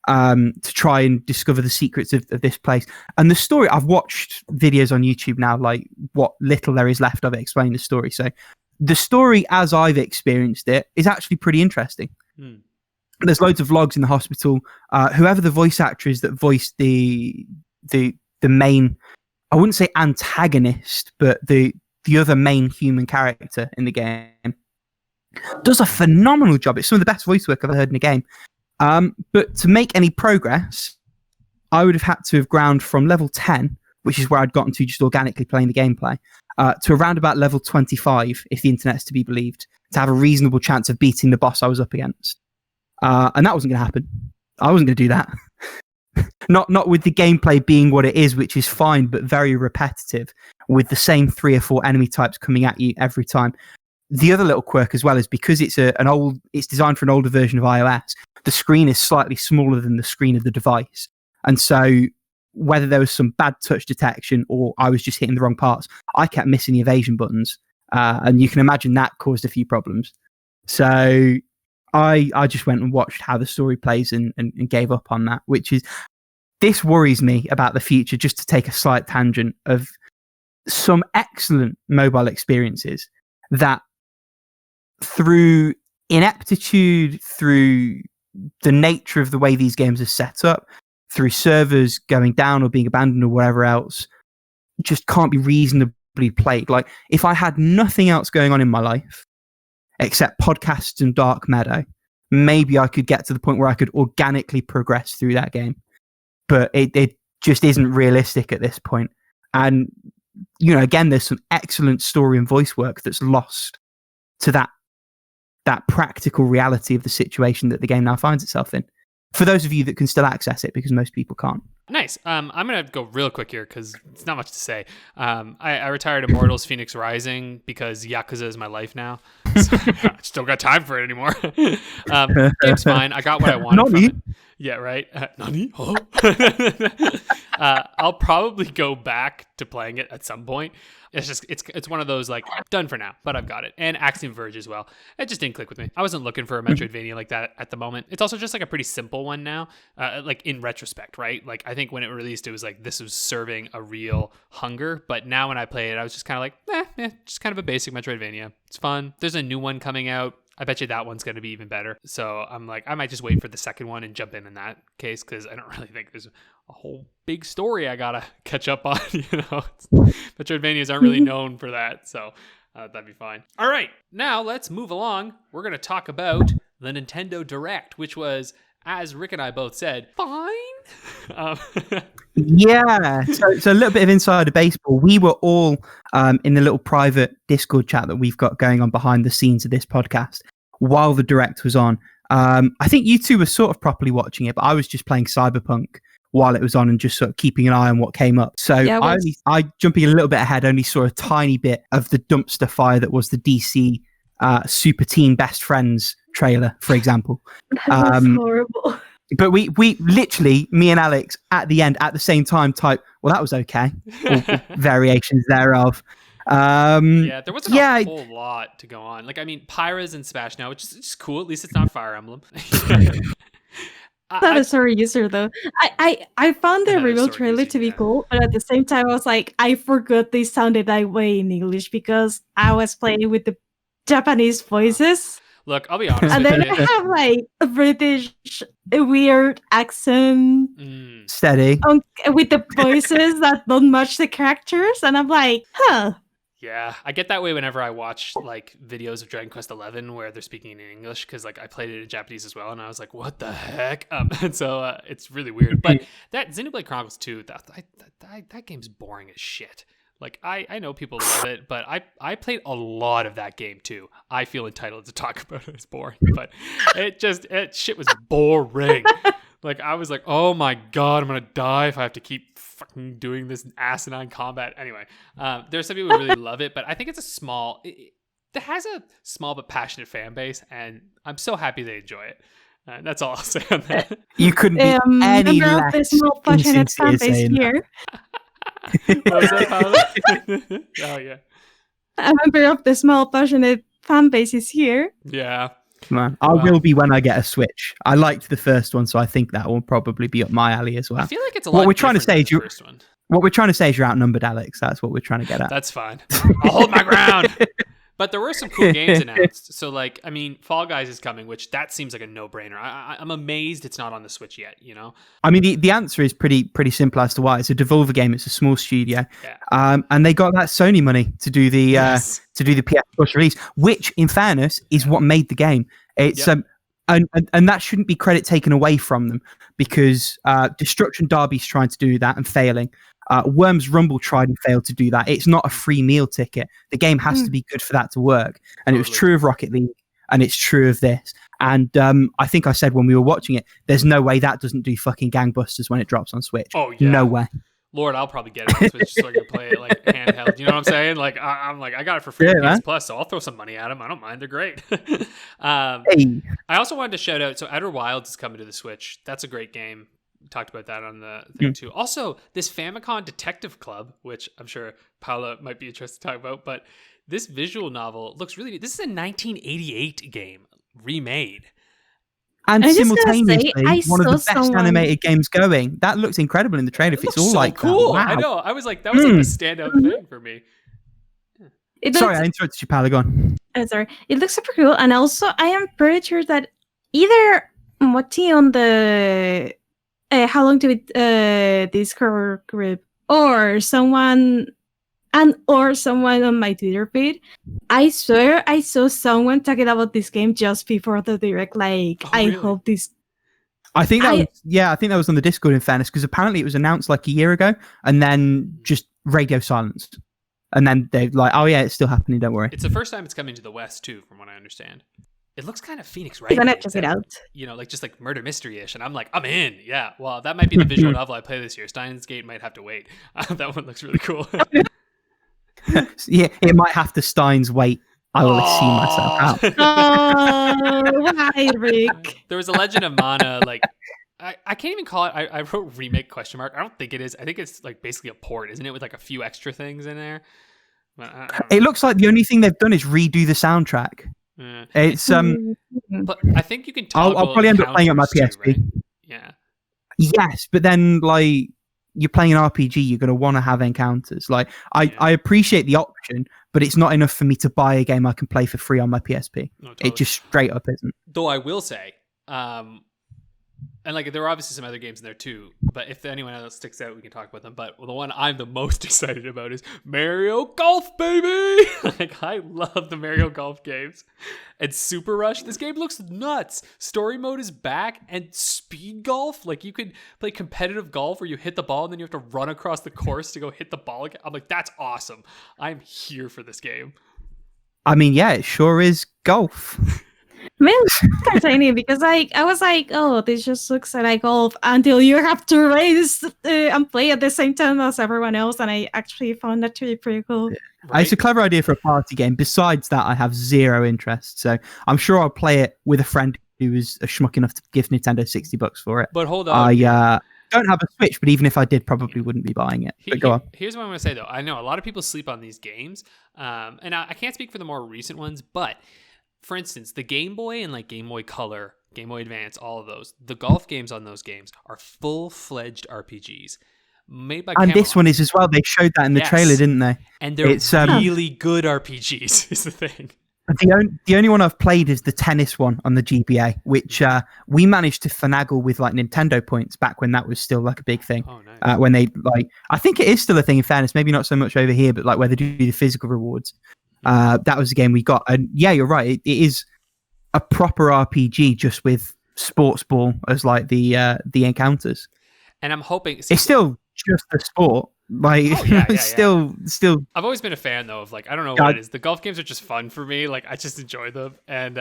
to try and discover the secrets of this place. And the story, I've watched videos on YouTube now, like what little there is left of it, explaining the story. So the story as I've experienced it is actually pretty interesting. There's loads of vlogs in the hospital. Whoever the voice actor is that voiced the main, I wouldn't say antagonist, but the other main human character in the game does a phenomenal job. It's some of the best voice work I've ever heard in a game. But to make any progress, I would have had to have ground from level 10, which is where I'd gotten to just organically playing the gameplay, to around about level 25, if the internet's to be believed, to have a reasonable chance of beating the boss I was up against. And that wasn't going to happen. I wasn't going to do that. Not with the gameplay being what it is, which is fine, but very repetitive, with the same 3 or 4 enemy types coming at you every time. The other little quirk as well is because it's it's designed for an older version of iOS, the screen is slightly smaller than the screen of the device. And so whether there was some bad touch detection or I was just hitting the wrong parts, I kept missing the evasion buttons. And you can imagine that caused a few problems. So I just went and watched how the story plays and gave up on that, which is, this worries me about the future, just to take a slight tangent, of some excellent mobile experiences that through ineptitude, through the nature of the way these games are set up, through servers going down or being abandoned or whatever else, just can't be reasonably played. Like, if I had nothing else going on in my life except podcasts and Dark Meadow, maybe I could get to the point where I could organically progress through that game. But it just isn't realistic at this point. And, you know, again, there's some excellent story and voice work that's lost to that practical reality of the situation that the game now finds itself in. For those of you that can still access it, because most people can't.
Nice. I'm going to go real quick here because it's not much to say. I retired Immortals Fenyx Rising because Yakuza is my life now. So I just don't got time for it anymore. Game's fine. I got what I wanted from it. Yeah, right. Nani? Oh. I'll probably go back to playing it at some point. It's just it's one of those like done for now, but I've got it. And Axiom Verge as well. It just didn't click with me. I wasn't looking for a Metroidvania like that at the moment. It's also just like a pretty simple one now. Like in retrospect, right? Like I think when it released, it was like this was serving a real hunger. But now when I play it, I was just kind of like, just kind of a basic Metroidvania. It's fun. There's a new one coming out. I bet you that one's going to be even better. So I'm like, I might just wait for the second one and jump in that case because I don't really think there's a whole big story I got to catch up on. You know, Metroidvanias aren't really known for that. So that'd be fine. All right. Now let's move along. We're going to talk about the Nintendo Direct, which was, as Rick and I both said, fine.
Yeah. So a little bit of insider baseball. We were all in the little private Discord chat that we've got going on behind the scenes of this podcast while the Direct was on. I think you two were sort of properly watching it, but I was just playing Cyberpunk while it was on and just sort of keeping an eye on what came up. So yeah, I jumping a little bit ahead, only saw a tiny bit of the dumpster fire that was the DC Super Team Best Friends trailer, for example.
That was horrible.
But we literally, me and Alex, at the end, at the same time, type, well, that was okay. Or variations thereof.
There wasn't a whole lot to go on. Like, I mean, Pyra's in Smash now, which is just cool. At least it's not Fire Emblem.
I'm not a sorry user, though. I found the reveal trailer to be cool, but at the same time, I was like, I forgot they sounded that way in English because I was playing with the Japanese voices.
Look, I'll be honest
and
with
then
you.
I have like a British weird accent.
Steady.
With the voices that don't match the characters. And I'm like, huh.
Yeah, I get that way whenever I watch like videos of Dragon Quest XI where they're speaking in English because like I played it in Japanese as well, and I was like, "What the heck?" And so it's really weird. But that Xenoblade Chronicles 2, that game's boring as shit. Like, I know people love it, but I played a lot of that game, too. I feel entitled to talk about it as boring, but shit was boring. Like, I was like, oh my god, I'm going to die if I have to keep fucking doing this asinine combat. Anyway, there's some people who really love it, but I think it's it has a small but passionate fan base, and I'm so happy they enjoy it. That's all I'll say on that.
You couldn't be any less
the small passionate fan base here.
What was that, Paula? Oh, yeah.
A member of the small passionate fan base is here.
Yeah.
Man, I will be when I get a Switch. I liked the first one, so I think that will probably be up my alley as well.
I feel like it's a lot what we're trying to say is first one.
What we're trying to say is you're outnumbered, Alex. That's what we're trying to get at.
That's fine. I'll hold my ground. But there were some cool games announced. So, like, I mean, Fall Guys is coming, which that seems like a no-brainer. I'm amazed it's not on the Switch yet, you know?
I mean, the answer is pretty simple as to why. It's a Devolver game. It's a small studio. Yeah. And they got that Sony money to do the PS Plus release, which, in fairness, is what made the game. It's and that shouldn't be credit taken away from them because Destruction Derby's trying to do that and failing. Worms Rumble tried and failed to do that. It's not a free meal ticket. The game has to be good for that to work. And it was true of Rocket League, and it's true of this. And I think I said when we were watching it, there's no way that doesn't do fucking gangbusters when it drops on Switch. Oh, yeah. No way.
Lord, I'll probably get it on Switch so I can play it like handheld. You know what I'm saying? Like I'm like, I got it for free PS Plus, so I'll throw some money at them. I don't mind. They're great. I also wanted to shout out, so Outer Wilds is coming to the Switch. That's a great game. We talked about that on the thing too. Also, this Famicom Detective Club, which I'm sure Paula might be interested to talk about, but this visual novel looks really. This is a 1988 game remade.
And simultaneously, one of the best animated games going. That looks incredible in the trailer. If it's all so like
cool.
That. Wow.
I know. I was like, that was like a standout thing for me.
Sorry, I interrupted you, Palagon.
Sorry. It looks super cool. And also, I am pretty sure that either Samwati on the How Long to Beat Discord group, or someone on my Twitter feed, I swear I saw someone talking about this game just before the direct. Like, I
really?
hope this.
I think that was on the Discord, in fairness, because apparently it was announced like a year ago, and then just radio silenced. And then they're like, "Oh yeah, it's still happening. Don't worry."
It's the first time it's coming to the West too, from what I understand. It looks kind of Fenyx, right?
I'm gonna check it out.
You know, like just like murder mystery-ish, and I'm like, I'm in. Yeah, well, that might be the visual novel I play this year. Steins Gate might have to wait. That one looks really cool.
Yeah, it might have to Steins wait. I will see myself out.
Oh, why, Rick?
There was a Legend of Mana, like I can't even call it. I wrote remake ? I don't think it is. I think it's like basically a port, isn't it, with like a few extra things in there. But
It looks like the only thing they've done is redo the soundtrack. It's
but I think you can toggle.
I'll probably end up playing it on my PSP.
right? Yeah.
Yes, but then like you're playing an RPG, you're going to want to have encounters. Like I appreciate the option, but it's not enough for me to buy a game I can play for free on my PSP.
No, totally.
It just straight up isn't.
Though I will say, and like there are obviously some other games in there too, but if anyone else sticks out, we can talk about them. But the one I'm the most excited about is Mario Golf, baby! Like, I love the Mario Golf games. And Super Rush, this game looks nuts. Story mode is back, and speed golf, like you could play competitive golf where you hit the ball and then you have to run across the course to go hit the ball again. I'm like, that's awesome. I'm here for this game.
I mean, yeah, it sure is golf.
Man, it's entertaining because I was like, oh, this just looks like golf until you have to race and play at the same time as everyone else, and I actually found that to be pretty cool.
Yeah. Right. It's a clever idea for a party game. Besides that, I have zero interest, so I'm sure I'll play it with a friend who is a schmuck enough to give Nintendo $60 for it.
But hold on,
I don't have a Switch, but even if I did, probably wouldn't be buying it. But go on.
Here's what I'm going to say, though. I know a lot of people sleep on these games, and I can't speak for the more recent ones, but for instance, the Game Boy and like Game Boy Color, Game Boy Advance, all of those, the golf games on those games are full-fledged RPGs made by Camelot.
This one is as well. They showed that in the trailer, didn't they?
And they're really good RPGs, is the thing.
The only one I've played is the tennis one on the GBA, which we managed to finagle with like Nintendo points back when that was still like a big thing.
Oh, nice.
When they like, I think it is still a thing in fairness, maybe not so much over here, but like where they do the physical rewards. That was the game we got, and yeah, you're right. It is a proper RPG, just with sports ball as like the encounters.
And I'm hoping
it's still just a sport. Like, still.
I've always been a fan though of like, I don't know what it is. The golf games are just fun for me. Like, I just enjoy them. And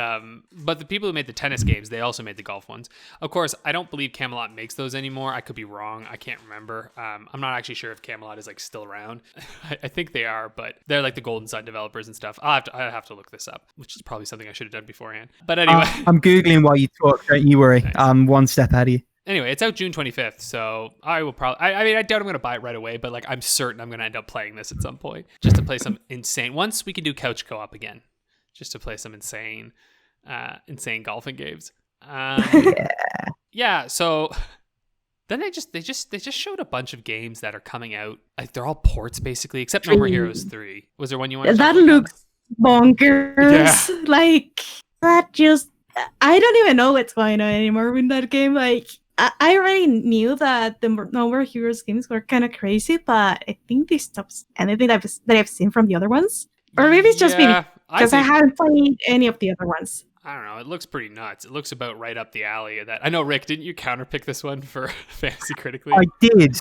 but the people who made the tennis games, they also made the golf ones. Of course, I don't believe Camelot makes those anymore. I could be wrong. I can't remember. I'm not actually sure if Camelot is like still around. I think they are, but they're like the Golden Sun developers and stuff. I have to look this up, which is probably something I should have done beforehand. But anyway,
I'm googling while you talk. Don't you worry.
Nice.
I'm one step ahead of you.
Anyway, it's out June 25th, so I will probably... I mean, I doubt I'm going to buy it right away, but like I'm certain I'm going to end up playing this at some point, just to play some insane... Once we can do couch co-op again, just to play some insane golfing games. Yeah, so... Then they just showed a bunch of games that are coming out. Like, they're all ports, basically, except No More Heroes 3. Was there one you wanted to
That
talk about?
looks bonkers.
Yeah.
Like, that just... I don't even know what's going on anymore with that game. Like, I already knew that the No More Heroes games were kind of crazy, but I think this stops anything that I've seen from the other ones. Or maybe it's just me, because I haven't played any of the other ones.
I don't know. It looks pretty nuts. It looks about right up the alley of that. I know, Rick, didn't you counterpick this one for Fantasy Critically?
I did.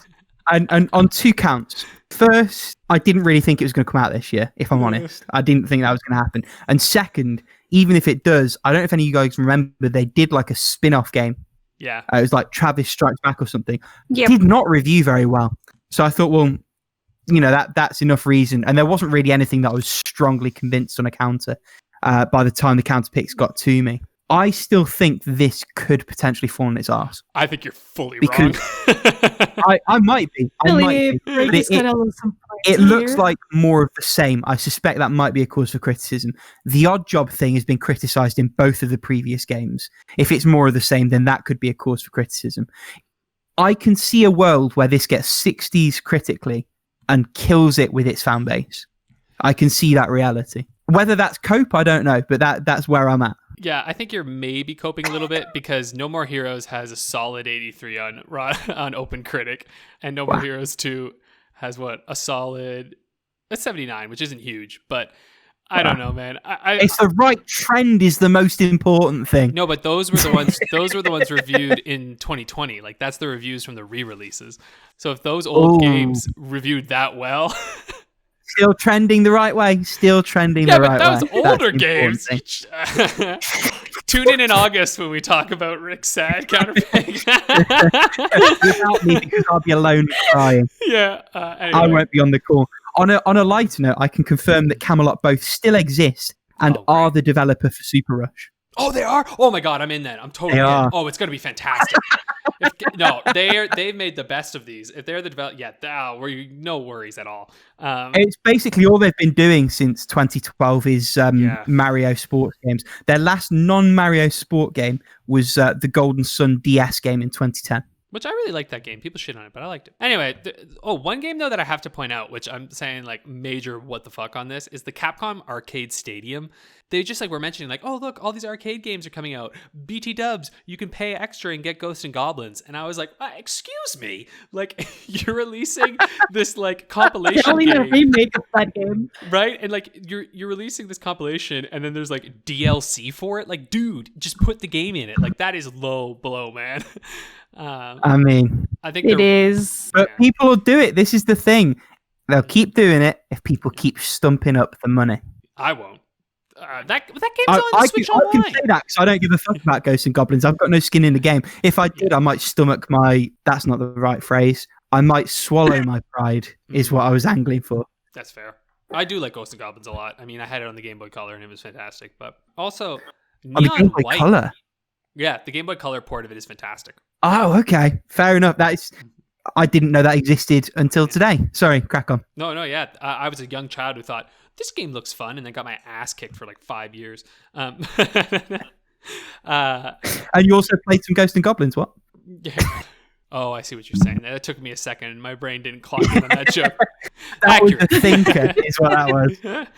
And on two counts. First, I didn't really think it was going to come out this year, if I'm honest. I didn't think that was going to happen. And second, even if it does, I don't know if any of you guys remember, they did like a spin-off game.
Yeah.
It was like Travis Strikes Back or something.
Yep.
Did not review very well. So I thought, well, you know, that's enough reason. And there wasn't really anything that I was strongly convinced on a counter by the time the counter picks got to me. I still think this could potentially fall on its arse.
I think you're fully wrong.
I might be. It looks like more of the same. I suspect that might be a cause for criticism. The Odd Job thing has been criticised in both of the previous games. If it's more of the same, then that could be a cause for criticism. I can see a world where this gets 60s critically and kills it with its fan base. I can see that reality. Whether that's cope, I don't know, but that's where I'm at.
Yeah, I think you're maybe coping a little bit because No More Heroes has a solid 83 on Open Critic, and No More Heroes 2 has a solid 79, which isn't huge, but I don't know, man.
It's the right trend is the most important thing.
No, but those were the ones. Those were the ones reviewed in 2020. Like that's the reviews from the re-releases. So if those old games reviewed that well,
still trending the right way. Still trending the right way.
Yeah, but that was older games. Tune in August when we talk about Rick's sad counterpart.
Without me, because I'll be alone crying.
Yeah, anyway.
I won't be on the call. On a lighter note, I can confirm that Camelot both still exist and are the developer for Super Rush.
Oh, they are? Oh my god, I'm in then. I'm totally in. Oh, it's going to be fantastic. They've made the best of these. If they're the developer, no worries at all.
It's basically all they've been doing since 2012 is Mario sports games. Their last non-Mario sport game was the Golden Sun DS game in 2010.
Which I really liked that game. People shit on it, but I liked it. Anyway, one game though that I have to point out, which I'm saying like major what the fuck on this, is the Capcom Arcade Stadium. They just like were mentioning like, oh look, all these arcade games are coming out. BT Dubs, you can pay extra and get Ghosts and Goblins. And I was like, excuse me, like you're releasing this like compilation game,
a remake of that game,
right? And like you're releasing this compilation, and then there's like DLC for it. Like, dude, just put the game in it. Like that is low blow, man.
I mean,
I think
it is,
but people will do it. This is the thing; they'll keep doing it if people keep stumping up the money.
I won't. That game's on the Switch
I
Online.
can say that because I don't give a fuck about Ghosts and Goblins. I've got no skin in the game. If I did, I might stomach my. That's not the right phrase. I might swallow my pride. Is what I was angling for.
That's fair. I do like Ghosts and Goblins a lot. I mean, I had it on the Game Boy Color and it was fantastic. But also,
on the Game Boy Color.
Yeah, the Game Boy Color port of it is fantastic.
Oh, okay. Fair enough. I didn't know that existed until today. Sorry, crack on.
No, yeah. I was a young child who thought, this game looks fun, and then got my ass kicked for like 5 years.
And you also played some Ghosts and Goblins, what?
Yeah. Oh, I see what you're saying. It took me a second, and my brain didn't clock in on that joke.
That was a thinker, is what that was.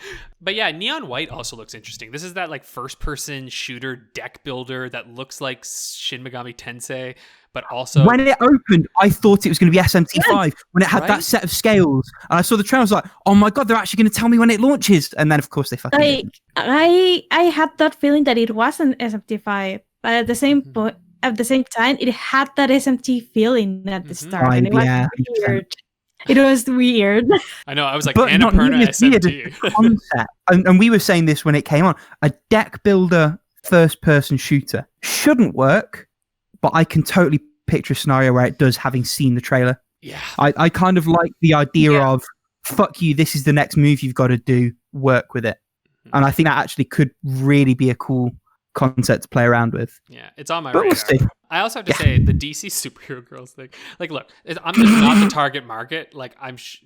But yeah, Neon White also looks interesting. This is that like first-person shooter deck builder that looks like Shin Megami Tensei, but also...
When it opened, I thought it was going to be SMT5, when it had that set of scales. And I saw the trailer, I was like, oh my god, they're actually going to tell me when it launches. And then, of course, they fucking didn't.
I had that feeling that it wasn't SMT5, but at the same point, at the same time, it had that SMT feeling at the start, and it was weird. It was weird.
I know. I was like, Annapurna SMT.
Concept. And we were saying this when it came on. A deck builder first-person shooter shouldn't work, but I can totally picture a scenario where it does, having seen the trailer.
Yeah.
I kind of like the idea of, fuck you, this is the next move you've got to do, work with it. And I think that actually could really be a cool concept to play around with.
Yeah, it's on my radar. I also have to say the DC superhero girls thing. Like, look, I'm just not the target market. Like,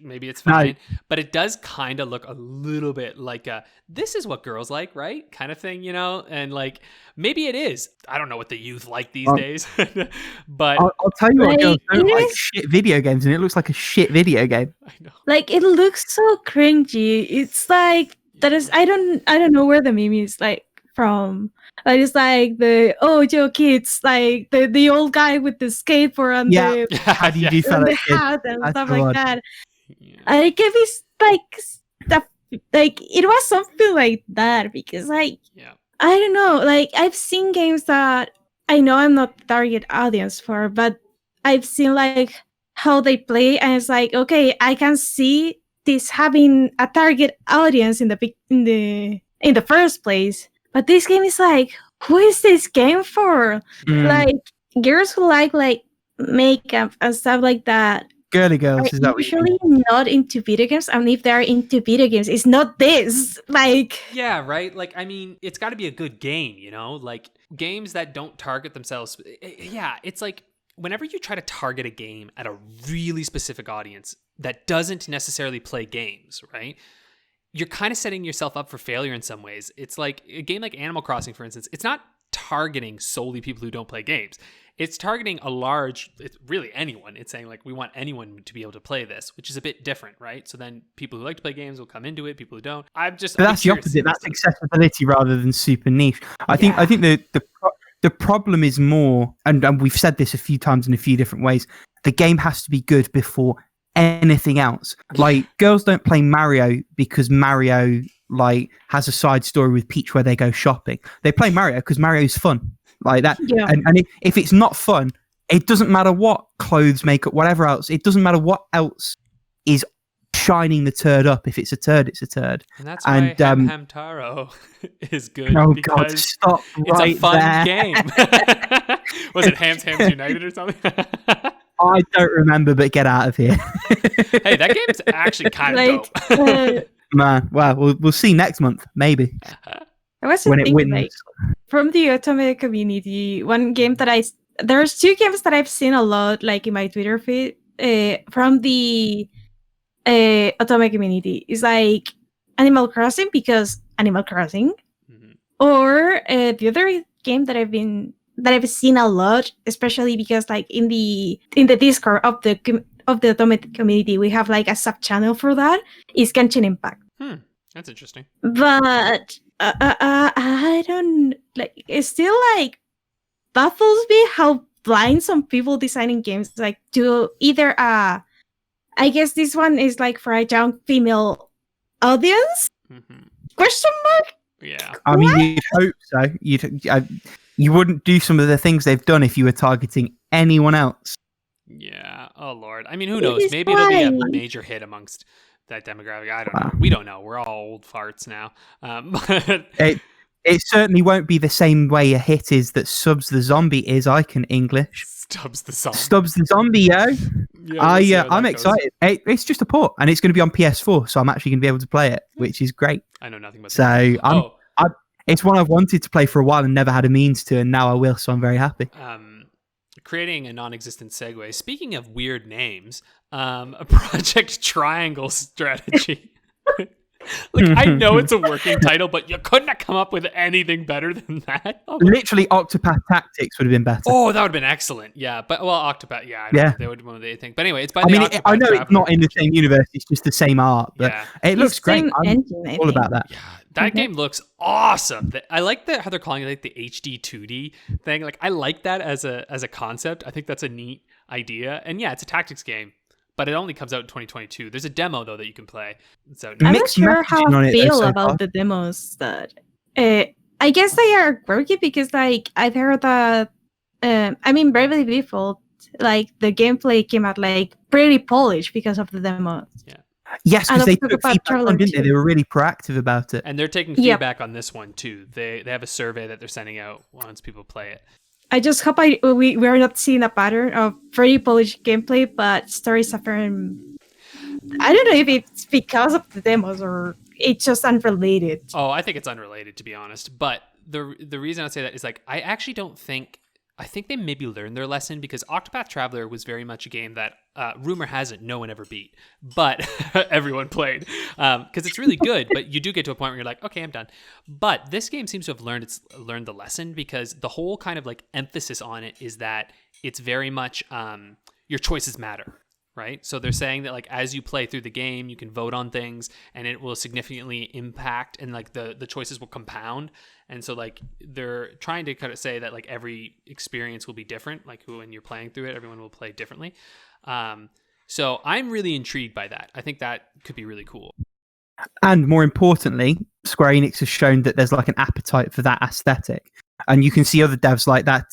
maybe it's fine, but it does kind of look a little bit like this is what girls like, right? Kind of thing, you know? And like, maybe it is. I don't know what the youth like these days, but
I'll tell you what, girls don't like shit video games, and it looks like a shit video game.
I know.
Like, it looks so cringy. It's like that is. I don't know where the meme is like from. Like, it's like Joe Kids, like the old guy with the skateboard and the
how do you do
and the hat and stuff like that.
Yeah.
And it gave me like stuff, like it was something like that, because like I don't know, like I've seen games that I know I'm not the target audience for, but I've seen like how they play, and it's like, okay, I can see this having a target audience in the first place. But this game is like, who is this game for? Like, girls who like makeup and stuff like that.
Girly girls, is that what you
usually not into video games? And if they're into video games, it's not this. Like,
yeah, right? Like, I mean, it's got to be a good game, you know? Like, games that don't target themselves. Yeah, it's like, whenever you try to target a game at a really specific audience that doesn't necessarily play games, right? You're kind of setting yourself up for failure in some ways. It's like a game like Animal Crossing, for instance. It's not targeting solely people who don't play games. It's targeting it's really anyone. It's saying like, we want anyone to be able to play this, which is a bit different, right? So then people who like to play games will come into it. People who don't,
But that's the opposite. That's accessibility rather than super niche. I think the problem is more, and we've said this a few times in a few different ways. The game has to be good before anything else. Like, girls don't play Mario because Mario like has a side story with Peach where they go shopping. They play Mario because Mario's fun. Like that, and if it's not fun, it doesn't matter what clothes, makeup, whatever else. It doesn't matter what else is shining the turd up. If it's a turd, it's a turd.
And that's why Hamtaro is good.
Oh
because
God, stop!
It's
right
a fun
there.
game. Was it Hams United or something?
I don't remember, but get out of here.
Hey, that game's actually kind of dope.
Man, well, we'll see next month, maybe.
I was
when it
thinking,
wins.
From the Otome community, one game that there's two games that I've seen a lot, like in my Twitter feed, from the Otome community. Is like Animal Crossing, because Animal Crossing, or the other game that I've seen a lot, especially because like in the Discord of the Otome community, we have like a sub channel for that, is Genshin Impact.
That's interesting.
But I don't like. It still like baffles me how blind some people designing games like to either. I guess this one is like for a young female audience? Question mark.
Yeah.
I mean, you'd hope so. You wouldn't do some of the things they've done if you were targeting anyone else.
Yeah. Oh Lord. I mean, who knows? Maybe it'll be a major hit amongst that demographic. I don't know. We don't know. We're all old farts now. But
it certainly won't be the same way a hit is that Subs the Zombie is. I can English.
Stubbs the Zombie.
Stubbs the Zombie, yo. I'm excited. It's just a port, and it's going to be on PS4, so I'm actually going to be able to play it, which is great.
I know nothing about
that. So it's one I've wanted to play for a while and never had a means to, and now I will, so I'm very happy.
Creating a non-existent segue. Speaking of weird names, a Project Triangle strategy. Like, I know it's a working title, but you couldn't have come up with anything better than that.
Literally, Octopath Tactics would have been better.
Oh, that would have been excellent. Yeah, but Octopath. Yeah, I don't know if they would have they think. But anyway, it's by the Octopath
I know
Traveler.
It's not in the same universe. It's just the same art, but it looks great. I'm all about that.
Yeah, that game looks awesome. I like how they're calling it like the HD 2D thing. Like, I like that as a concept. I think that's a neat idea. And yeah, it's a tactics game, but it only comes out in 2022. There's a demo though that you can play. So
I'm not sure how I feel about the demos. That I guess they are working because like I've heard that. I mean, Bravely Default, like the gameplay came out like pretty polished because of the demos.
Yeah.
Yes, because they took feedback on, didn't they? They were really proactive about it.
And they're taking feedback on this one too. They have a survey that they're sending out once people play it.
I just hope we're not seeing a pattern of pretty polished gameplay, but story suffering. I don't know if it's because of the demos or it's just unrelated.
Oh, I think it's unrelated, to be honest. But the reason I say that is like I actually don't think. I think they maybe learned their lesson because Octopath Traveler was very much a game that rumor has it no one ever beat, but everyone played because it's really good. But you do get to a point where you're like, okay, I'm done. But this game seems to have learned the lesson because the whole kind of like emphasis on it is that it's very much your choices matter. Right. So they're saying that like as you play through the game, you can vote on things and it will significantly impact and like the choices will compound. And so like they're trying to kind of say that like every experience will be different. Like when you're playing through it, everyone will play differently. So I'm really intrigued by that. I think that could be really cool.
And more importantly, Square Enix has shown that there's like an appetite for that aesthetic. And you can see other devs like that.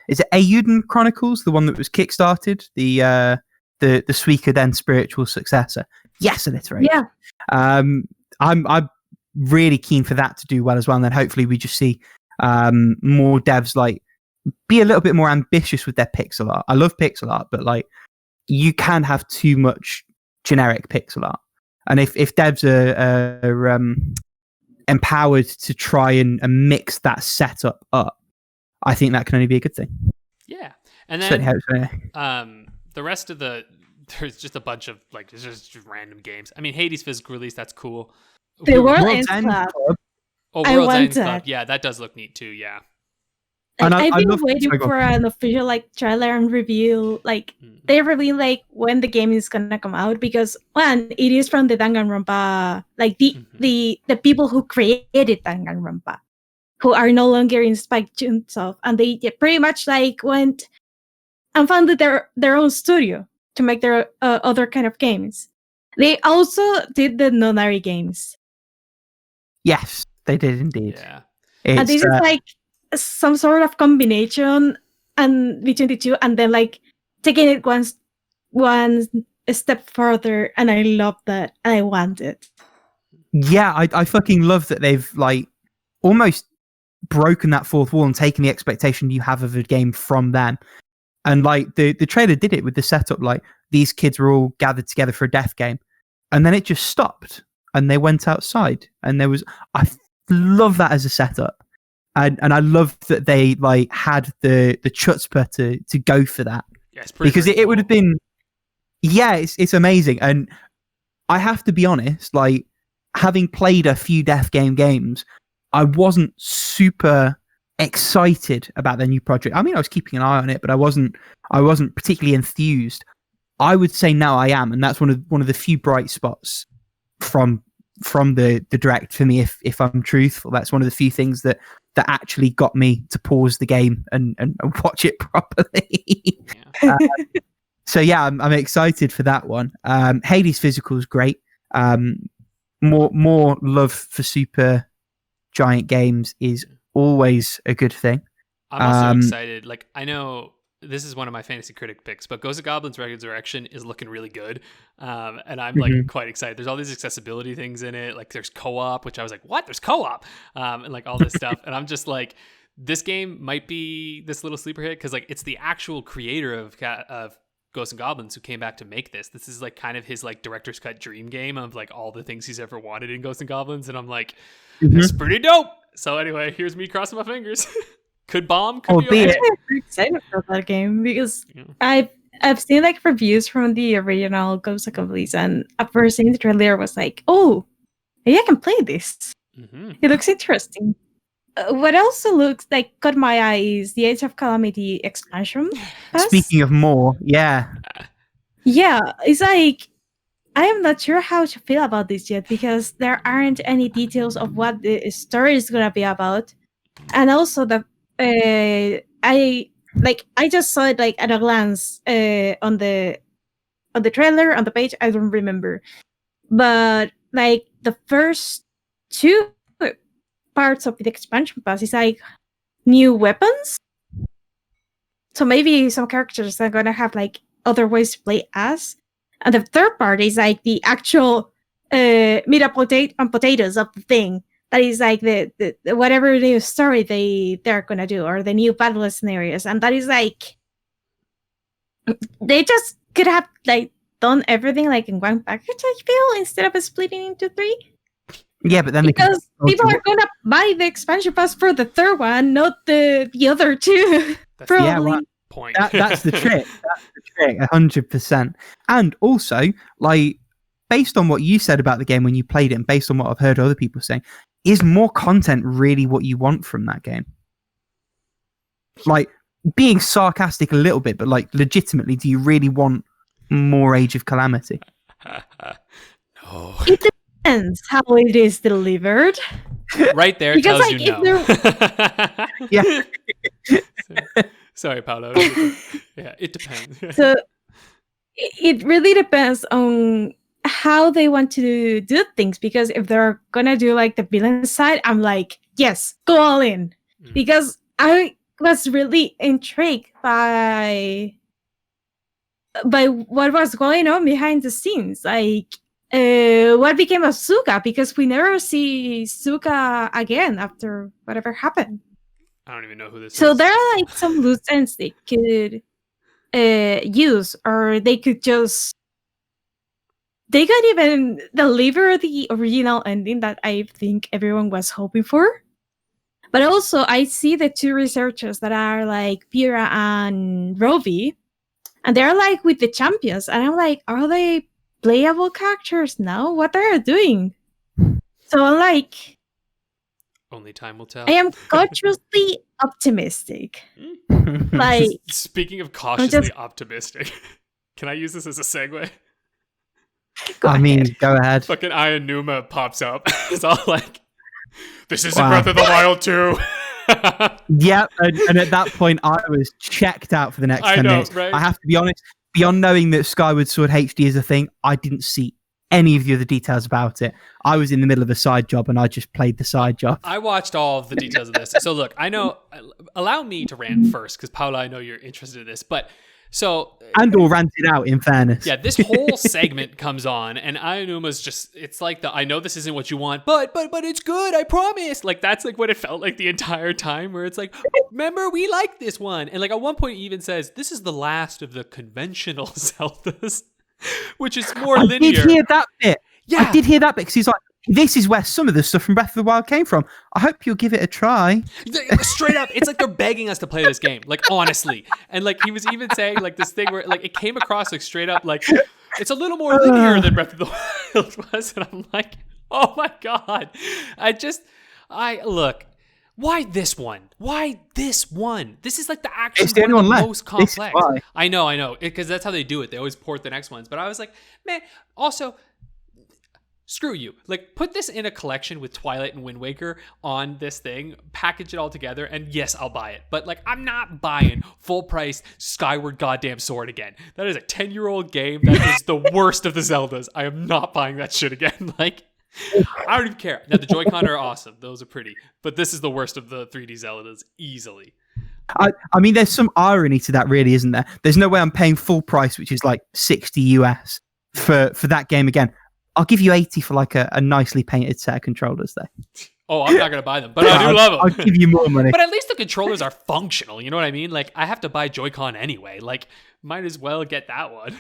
Is it Eiyuden Chronicles, the one that was kickstarted? The Suikoden spiritual successor. Yes, alliteration.
Yeah.
I'm really keen for that to do well as well, and then hopefully we just see more devs like be a little bit more ambitious with their pixel art. I love pixel art, but like you can have too much generic pixel art, and if devs are empowered to try and mix that setup up, I think that can only be a good thing.
Yeah, and then the rest of there's just a bunch of like it's just random games. I mean, Hades physical release, that's cool.
The World's End Club.
Oh, World's End Club. Yeah, that does look neat too. Yeah.
And
I've been
love,
waiting
sorry, go on.
for an official trailer and review. They reveal when the game is gonna come out, because one, it is from the Danganronpa, the people who created Danganronpa, who are no longer in Spike Chunsoft, and they pretty much went and founded their own studio to make their other kind of games. They also did the Nonari games.
Yes, they did indeed.
Yeah.
And this is some sort of combination and between the two, and then taking it one step further, and I love that. I want it.
Yeah, I fucking love that they've almost broken that fourth wall and taken the expectation you have of a game from them. And the trailer did it with the setup, these kids were all gathered together for a death game, and then it just stopped and they went outside, and I love that as a setup. And I love that they had the chutzpah to go for that.
Yeah, it's
because it would have been, it's amazing. And I have to be honest, having played a few death games, I wasn't super excited about their new project. I mean, I was keeping an eye on it, but I wasn't particularly enthused. I would say now I am, and that's one of the few bright spots from the direct for me. If I'm truthful, that's one of the few things that actually got me to pause the game and watch it properly.
Yeah.
So yeah, I'm excited for that one. Hades Physical is great. More love for super giant games is always a good thing.
I'm also excited. I know this is one of my fantasy critic picks, but Ghosts of Goblins Resurrection is looking really good. And I'm quite excited. There's all these accessibility things in it. There's co-op, which I was like, what? There's co-op? And all this stuff. And I'm just this game might be this little sleeper hit, because it's the actual creator of Ghosts and Goblins who came back to make this. This is kind of his director's cut dream game of all the things he's ever wanted in Ghosts and Goblins. And I'm that's pretty dope. So anyway, here's me crossing my fingers. Could bomb, could be okay.
I'm very excited about that game, because I've seen reviews from the original Ghosts of Goblins, and at first seeing the trailer was oh, maybe I can play this. It looks interesting. What also caught my eye is the Age of Calamity expansion pass.
Speaking of more, yeah,
it's I am not sure how to feel about this yet, because there aren't any details of what the story is gonna be about, and also I just saw it at a glance on the trailer, on the page. I don't remember, but the first two parts of the expansion pass is new weapons, so maybe some characters are gonna have other ways to play as, and the third part is the actual meat and potatoes of the thing. That is the whatever new story they're gonna do, or the new battle scenarios, and that is they just could have done everything in one package, I feel, instead of splitting into three.
Yeah, but then
because people are gonna buy the expansion pass for the third one, not the other two. Probably.
Point.
That's the trick. That's the trick, 100%. And also, based on what you said about the game when you played it, and based on what I've heard other people saying, is more content really what you want from that game? Being sarcastic a little bit, but legitimately, do you really want more Age of Calamity?
No.
It depends how it is delivered.
Right there
because
tells you no.
Yeah.
Sorry, Paula. Yeah, it depends.
So it really depends on how they want to do things, because if they're gonna do the villain side, I'm yes, go all in. Because I was really intrigued by what was going on behind the scenes, what became of Suka, because we never see Suka again after whatever happened.
I don't even know who this is.
So there are some loose ends they could use, or they could even deliver the original ending that I think everyone was hoping for. But also, I see the two researchers that are Pira and Rovi, and they're with the champions, and I'm are they playable characters now? What are they doing? So I'm
Only time will tell.
I am cautiously optimistic. Like,
Speaking of cautiously optimistic, can I use this as a segue?
Go ahead.
Fucking Ayanuma pops up. It's all like, this isn't Breath of the Wild 2.
Yeah, and at that point, I was checked out for the next 10 minutes.
Right?
I have to be honest, beyond knowing that Skyward Sword HD is a thing, I didn't see any of the other details about it. I was in the middle of a side job and I just played the side job.
I watched all of the details of this. So look, I know, allow me to rant first, because Paula, I know you're interested in this, but so...
And all ranted out, in fairness.
Yeah, this whole segment comes on and Ayanuma's just, it's like I know this isn't what you want, but it's good, I promise. Like, that's like what it felt like the entire time, where it's like, remember, we like this one. And like at one point he even says, this is the last of the conventional Zeldas. Which is more linear.
I did hear that bit.
Yeah.
I did hear that bit because he's like, this is where some of the stuff from Breath of the Wild came from. I hope you'll give it a try.
Straight up, it's like they're begging us to play this game. Like, honestly. And like he was even saying like this thing where like it came across like straight up like it's a little more linear than Breath of the Wild was. And I'm like, oh my God. Look. Why this one? Why this one? This is like the actual
it's the
one
only
of the
one
most complex.
Why.
I know, because that's how they do it. They always port the next ones. But I was like, man, also, screw you. Like, put this in a collection with Twilight and Wind Waker on this thing, package it all together, and yes, I'll buy it. But like, I'm not buying full price Skyward goddamn Sword again. That is a 10-year-old game. That is the worst of the Zeldas. I am not buying that shit again. Like, I don't even care. Now, the Joy-Con are awesome. Those are pretty. But this is the worst of the 3D Zeldas, easily.
I mean, there's some irony to that, really, isn't there? There's no way I'm paying full price, which is like 60 US for that game again. I'll give you 80 for like a nicely painted set of controllers there.
Oh, I'm not going to buy them, but I do love them.
I'll give you more money.
But at least the controllers are functional, you know what I mean? Like, I have to buy Joy-Con anyway. Like, might as well get that one.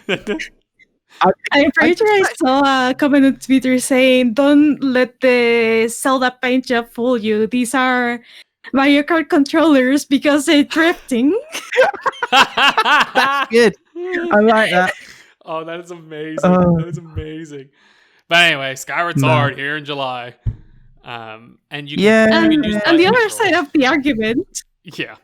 I'm pretty sure I saw a comment on Twitter saying, don't let the Zelda paint job fool you. These are Mario Kart controllers because they're drifting.
That's good. I like that.
Oh, that is amazing. That is amazing. But anyway, Skyward Sword here in July. And you can use
and the other side of the argument.
Yeah.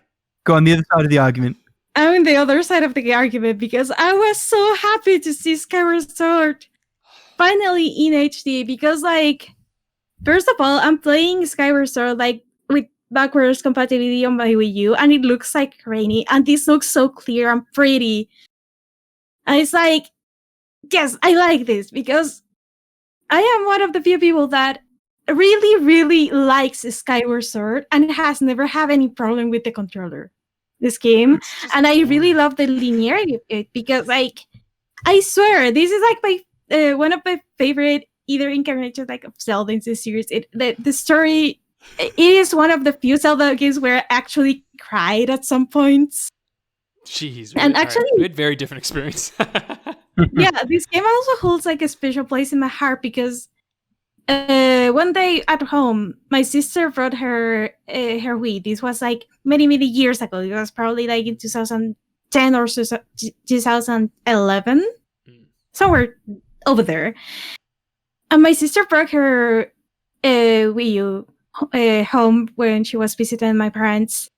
Go on the other side of the argument.
I'm on the other side of the argument because I was so happy to see Skyward Sword finally in HD because, like, first of all, I'm playing Skyward Sword like with backwards compatibility on my Wii U, and it looks like rainy, and this looks so clear and pretty. And it's like, yes, I like this because I am one of the few people that really, really likes Skyward Sword and has never had any problem with the controller. This game, and I really love the linearity of it because, like, I swear this is like my one of my favorite either incarnations like of Zelda in this series. The story, it is one of the few Zelda games where I actually cried at some points.
Jeez,
and actually,
we had very different experience.
Yeah, this game also holds like a special place in my heart because one day at home, my sister brought her Wii. This was like many years ago. It was probably like in 2010 or 2011, somewhere over there. And my sister brought her Wii U home when she was visiting my parents,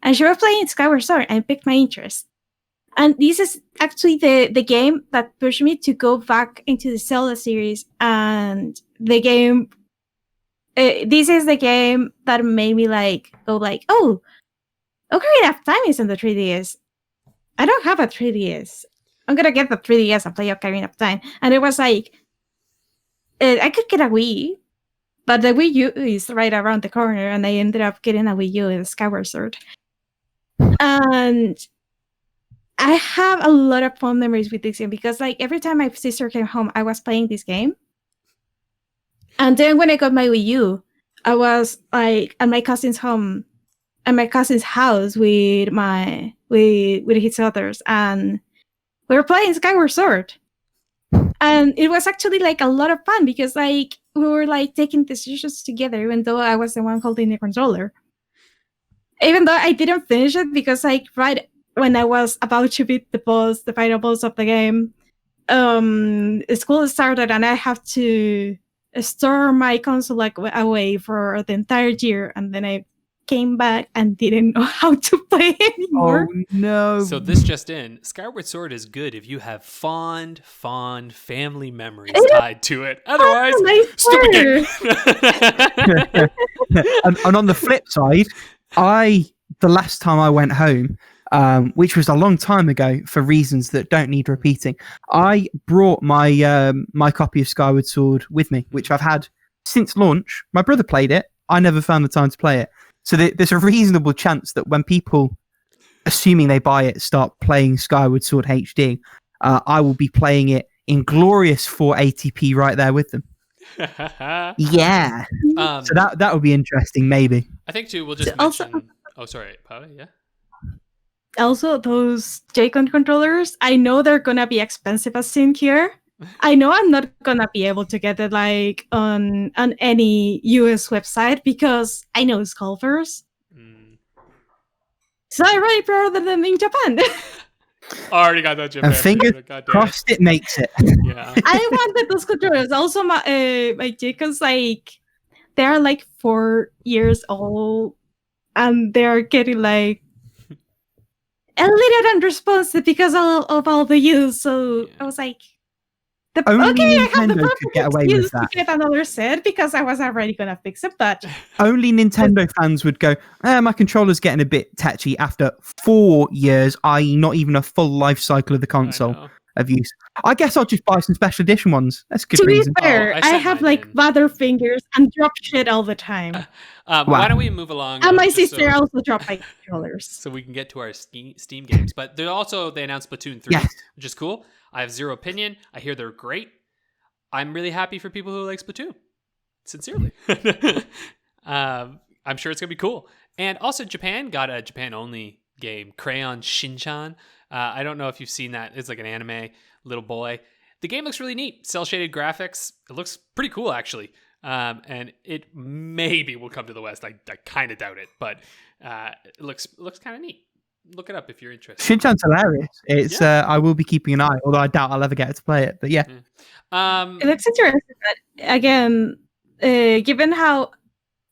and she was playing Skyward Sword, and picked my interest. And this is actually the game that pushed me to go back into the Zelda series. And the game, this is the game that made me like go like, oh, Ocarina of Time is on the 3DS. I don't have a 3DS. I'm gonna get the 3DS and play Ocarina of Time. And it was like, I could get a Wii, but the Wii U is right around the corner, and I ended up getting a Wii U in Skyward Sword. And I have a lot of fond memories with this game because, like, every time my sister came home, I was playing this game. And then when I got my Wii U, I was like at my cousin's home, at my cousin's house with his others, and we were playing Skyward Sword. And it was actually like a lot of fun because, like, we were like taking decisions together, even though I was the one holding the controller. Even though I didn't finish it because, like, right when I was about to beat the final boss of the game, school started and I have to store my console like away for the entire year, and then I came back and didn't know how to play anymore.
Oh no!
So this just in, Skyward Sword is good if you have fond family memories tied to it. Otherwise, stupid game.
And on the flip side, the last time I went home, which was a long time ago for reasons that don't need repeating, I brought my my copy of Skyward Sword with me, which I've had since launch. My brother played it. I never found the time to play it. So there's a reasonable chance that when people, assuming they buy it, start playing Skyward Sword HD, I will be playing it in glorious 480p right there with them. Yeah. So that would be interesting, maybe.
I think too. We'll just mention. Oh, sorry, Paula. Yeah.
Also, those Joy-Con controllers, I know they're gonna be expensive as seen here. I know I'm not gonna be able to get it like on any US website because I know scalpers. So I already pre-ordered them in Japan.
Already got that Japan.
And fingers crossed it makes it.
Yeah.
I wanted those controllers. Also, my Joy-Cons, like, they're like 4 years old, and they're getting like a little unresponsive because of all the use. So I was like,
Only
I have the
Nintendo
perfect
could get away
excuse
with that.
to get another set because I was already gonna fix it, but
Only Nintendo fans would go, my controller's getting a bit tetchy after 4 years, i.e. not even a full life cycle of the console of use. I guess I'll just buy some special edition ones. That's a good reason.
To be fair, I have like butterfingers and drop shit all the time.
Why don't we move along?
And my sister also dropped my controllers.
So we can get to our Steam games. But they announced Splatoon 3, which is cool. I have zero opinion. I hear they're great. I'm really happy for people who like Splatoon. Sincerely. I'm sure it's going to be cool. And also Japan got a Japan-only game, Crayon Shinchan. I don't know if you've seen that. It's like an anime little boy. The game looks really neat. Cel-shaded graphics. It looks pretty cool, actually. And it maybe will come to the West. I kind of doubt it, but it looks kind of neat. Look it up if you're interested.
Shinchan's hilarious. It's I will be keeping an eye, although I doubt I'll ever get to play it. But yeah.
It looks interesting. But again, given how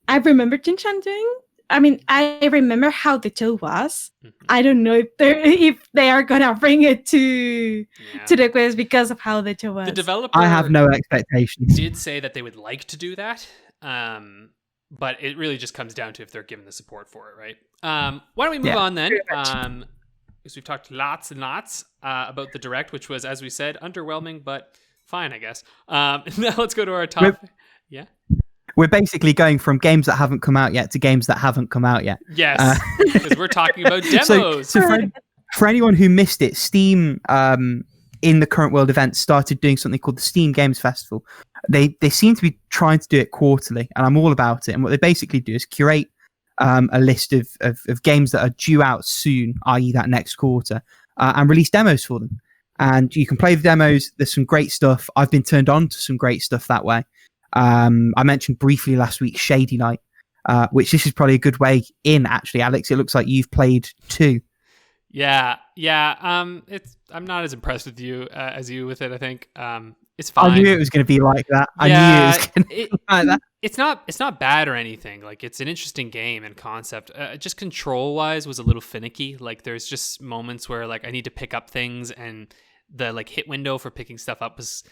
I remember Shinchan doing, I mean, I remember how the show was. I don't know if they are gonna bring it to the Quest because of how the show was.
The developer,
I have no expectations.
Did say that they would like to do that, but it really just comes down to if they're given the support for it, right? Why don't we move on then? Because we've talked lots and lots about the Direct, which was, as we said, underwhelming, but fine, I guess. Now let's go to our top.
We're basically going from games that haven't come out yet to games that haven't come out yet.
Yes, because we're talking about demos.
So for anyone who missed it, Steam, in the Current World event, started doing something called the Steam Games Festival. They seem to be trying to do it quarterly, and I'm all about it. And what they basically do is curate a list of games that are due out soon, i.e. that next quarter, and release demos for them. And you can play the demos. There's some great stuff. I've been turned on to some great stuff that way. I mentioned briefly last week Shady Night, which this is probably a good way in, actually, Alex. It looks like you've played 2.
Yeah. I'm not as impressed with you as you with it, I think. It's fine.
I knew it was going to be like that. I knew it was going to be like that.
It's not bad or anything. Like, it's an interesting game and concept. Just control-wise was a little finicky. Like, there's just moments where, like, I need to pick up things, and the, like, hit window for picking stuff up was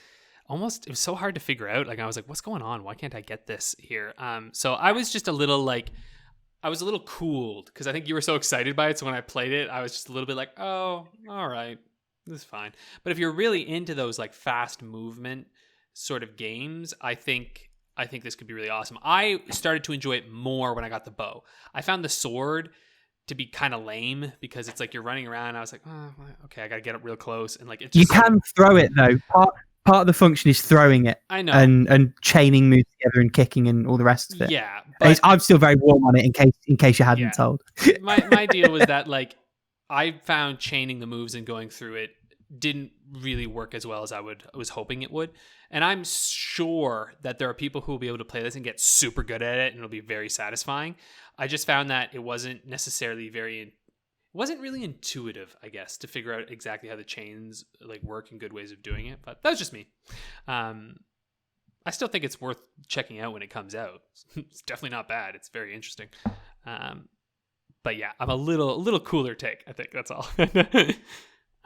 it was so hard to figure out. Like, I was like, what's going on? Why can't I get this here? So I was just a little, like, I was a little cooled because I think you were so excited by it. So when I played it, I was just a little bit like, oh, all right, this is fine. But if you're really into those, like, fast movement sort of games, I think this could be really awesome. I started to enjoy it more when I got the bow. I found the sword to be kind of lame because it's like you're running around. I was like, oh, okay, I got to get up real close. And like, it just,
you can throw it though. Part of the function is throwing it.
I know.
And chaining moves together and kicking and all the rest of it.
Yeah.
But I'm still very warm on it in case you hadn't told.
My deal was that, like, I found chaining the moves and going through it didn't really work as well as I was hoping it would. And I'm sure that there are people who will be able to play this and get super good at it and it'll be very satisfying. I just found that it wasn't necessarily wasn't really intuitive, I guess, to figure out exactly how the chains, like, work and good ways of doing it. But that was just me. I still think it's worth checking out when it comes out. It's definitely not bad. It's very interesting. But yeah, I'm a little cooler take. I think that's all.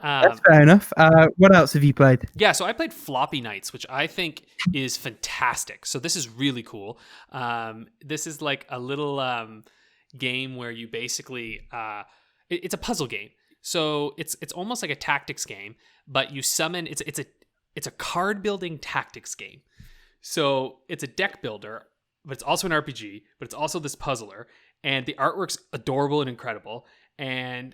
That's fair enough. What else have you played?
Yeah, so I played Floppy Nights, which I think is fantastic. So this is really cool. This is like a little game where you basically it's a puzzle game. So it's almost like a tactics game, but you summon. It's a card building tactics game. So it's a deck builder, but it's also an RPG, but it's also this puzzler, and the artwork's adorable and incredible, and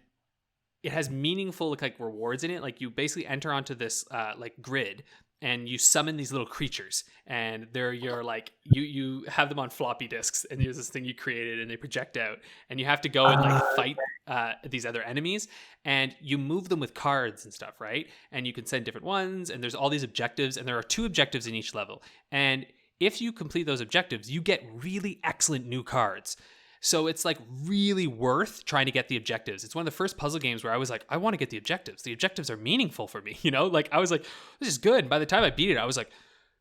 it has meaningful like rewards in it. Like you basically enter onto this like grid, and you summon these little creatures, and they're your like you have them on floppy disks, and there's this thing you created, and they project out, and you have to go and like fight these other enemies, and you move them with cards and stuff, right? And you can send different ones, and there's all these objectives, and there are 2 objectives in each level, and if you complete those objectives, you get really excellent new cards. So it's like really worth trying to get the objectives. It's one of the first puzzle games where I was like, I want to get the objectives. The objectives are meaningful for me, you know? Like I was like, this is good. And by the time I beat it, I was like,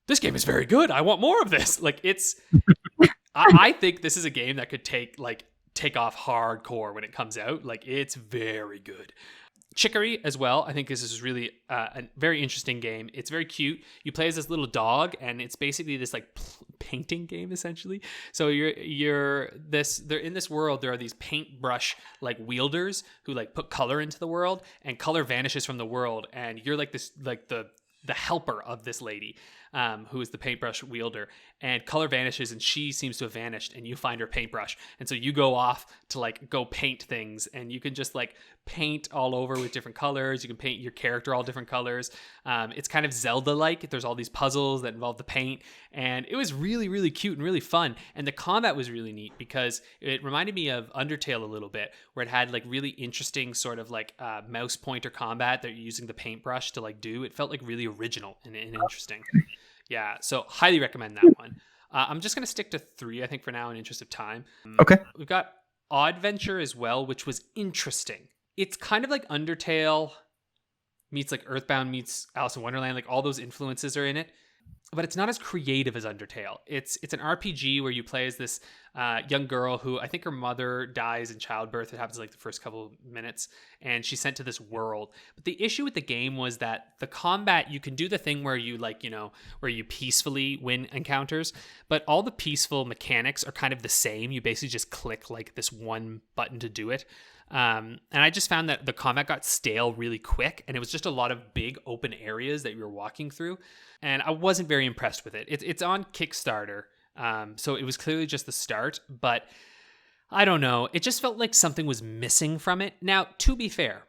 this game is very good. I want more of this. Like it's, I think this is a game that could take off hardcore when it comes out. Like it's very good. Chicory as well. I think this is really a very interesting game. It's very cute. You play as this little dog, and it's basically this like painting game essentially. So they're in this world. There are these paintbrush like wielders who like put color into the world, and color vanishes from the world, and you're like this like the helper of this lady who is the paintbrush wielder, and color vanishes and she seems to have vanished, and you find her paintbrush, and so you go off to like go paint things, and you can just like paint all over with different colors. You can paint your character all different colors. It's kind of Zelda-like. There's all these puzzles that involve the paint, and it was really, really cute and really fun. And the combat was really neat because it reminded me of Undertale a little bit, where it had like really interesting sort of like mouse pointer combat that you're using the paintbrush to like do. It felt like really original and interesting. Yeah, so highly recommend that one. I'm just going to stick to 3, I think, for now in interest of time.
Okay.
We've got Oddventure as well, which was interesting. It's kind of like Undertale meets like Earthbound meets Alice in Wonderland. Like all those influences are in it, but it's not as creative as Undertale. It's an RPG where you play as this young girl who I think her mother dies in childbirth. It happens like the first couple of minutes, and she's sent to this world. But the issue with the game was that the combat, you can do the thing where you like, you know, where you peacefully win encounters, but all the peaceful mechanics are kind of the same. You basically just click like this one button to do it. And I just found that the combat got stale really quick, and it was just a lot of big open areas that you were walking through, and I wasn't very impressed with it. It's on Kickstarter, so it was clearly just the start, but I don't know. It just felt like something was missing from it. Now, to be fair,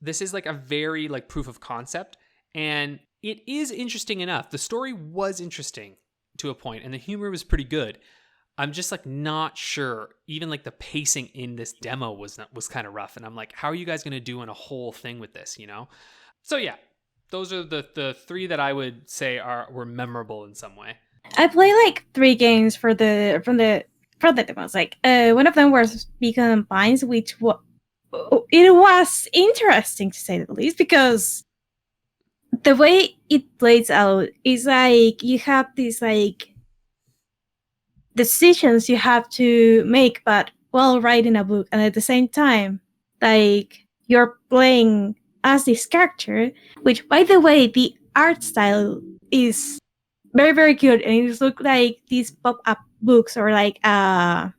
this is like a very like proof of concept, and it is interesting enough. The story was interesting to a point, and the humor was pretty good. I'm just like not sure. Even like the pacing in this demo was kind of rough, and I'm like, how are you guys going to do in a whole thing with this, you know? So yeah, those are the 3 that I would say were memorable in some way.
I played like 3 games from the demos. Like one of them was Beacon and Pines, which it was interesting to say the least, because the way it plays out is like you have these like decisions you have to make, but while writing a book, and at the same time, like you're playing as this character, which, by the way, the art style is very, very good, and it looks like these pop-up books or like an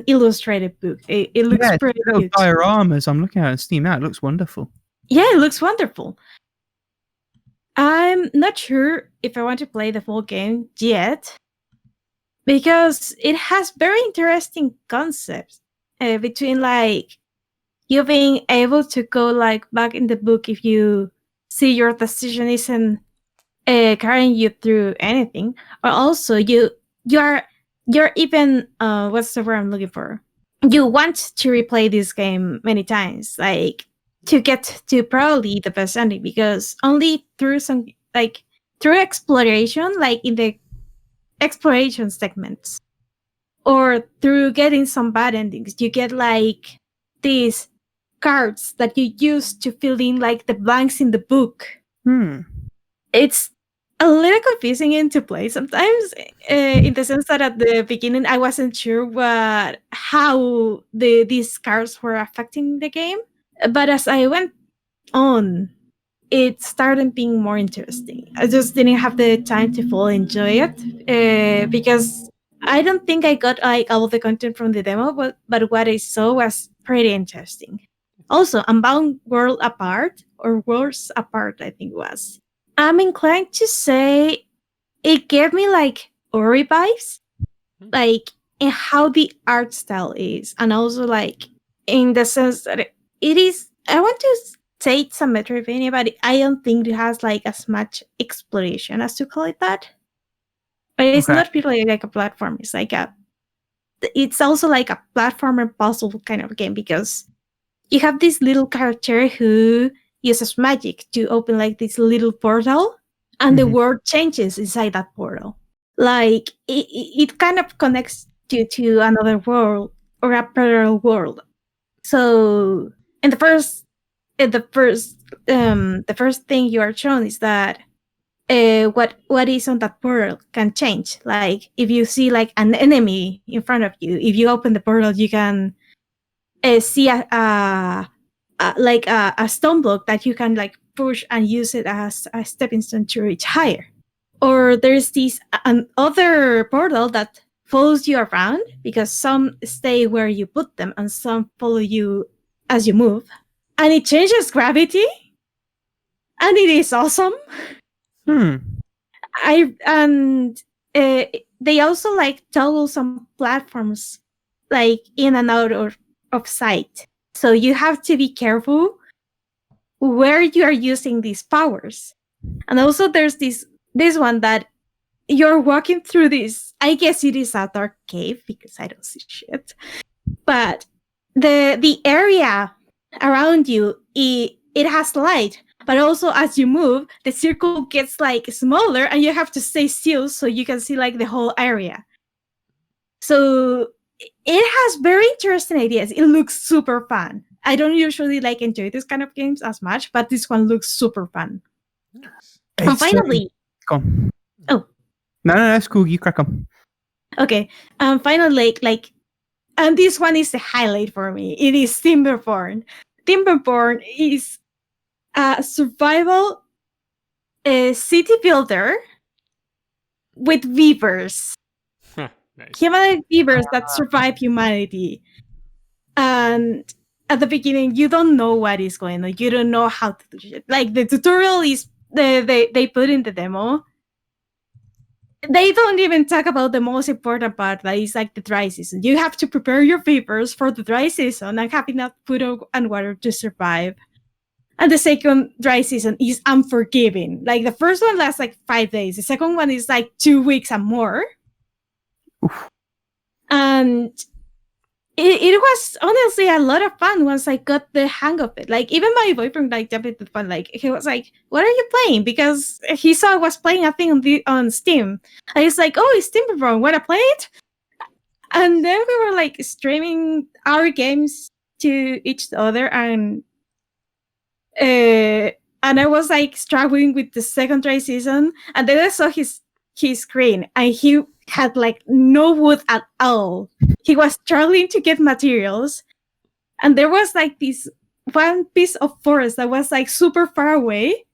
illustrated book. It looks pretty
little
good.
dioramas. I'm looking at it on Steam now. It looks wonderful.
Yeah, it looks wonderful. I'm not sure if I want to play the full game yet, because it has very interesting concepts between like you being able to go like back in the book if you see your decision isn't carrying you through anything, or also you're even what's the word I'm looking for? You want to replay this game many times, like to get to probably the best ending, because only through through exploration, like in the exploration segments, or through getting some bad endings, you get like these cards that you use to fill in like the blanks in the book. It's a little confusing to play sometimes, in the sense that at the beginning I wasn't sure how these cards were affecting the game. But as I went on, it started being more interesting. I just didn't have the time to fully enjoy it, because I don't think I got like all the content from the demo, but what I saw was pretty interesting. Also, Unbound World Apart, or Worlds Apart, I think it was. I'm inclined to say it gave me like Ori vibes, like in how the art style is, and also like in the sense that it is. I want to say it's a Metroidvania, but I don't think it has like as much exploration as to call it that. But it's not really like a platform. It's like it's also like a platformer puzzle kind of game, because you have this little character who uses magic to open like this little portal, and the world changes inside that portal. Like it kind of connects you to another world or a parallel world. So in the first thing you are shown is that what is on that portal can change. Like if you see like an enemy in front of you, if you open the portal, you can see a stone block that you can like push and use it as a stepping stone to reach higher. Or there's this other portal that follows you around, because some stay where you put them and some follow you as you move, and it changes gravity, and it is awesome. They also like toggle some platforms like in and out of sight, so you have to be careful where you are using these powers. And also there's this one that you're walking through this, I guess it is a dark cave because I don't see shit, but the area around you, it has light, but also as you move, the circle gets like smaller and you have to stay still so you can see like the whole area. So it has very interesting ideas. It looks super fun. I don't usually like enjoy this kind of games as much, but this one looks super fun.
Nice.
And finally,
go on.
Oh,
no, that's cool. You crack on.
Okay. Finally, and this one is the highlight for me. It is Timberborn. Timberborn is a survival city builder with beavers.
Nice.
Humanoid beavers that survive humanity. And at the beginning, you don't know what is going on. You don't know how to do shit. Like the tutorial is they put in the demo. They don't even talk about the most important part, that is like the dry season. You have to prepare your beavers for the dry season and have enough food and water to survive. And the second dry season is unforgiving. Like the first one lasts like 5 days. The second one is like 2 weeks and more.
Oof.
And it was honestly a lot of fun once I got the hang of it. Like even my boyfriend like jumped into fun. Like he was like, "What are you playing?" Because he saw I was playing a thing on Steam. And he's like, "Oh, it's Timberborn. Wanna play it?" And then we were like streaming our games to each other, and I was like struggling with the second dry season, and then I saw his screen, and he had like no wood at all. He was struggling to get materials, and there was like this one piece of forest that was like super far away,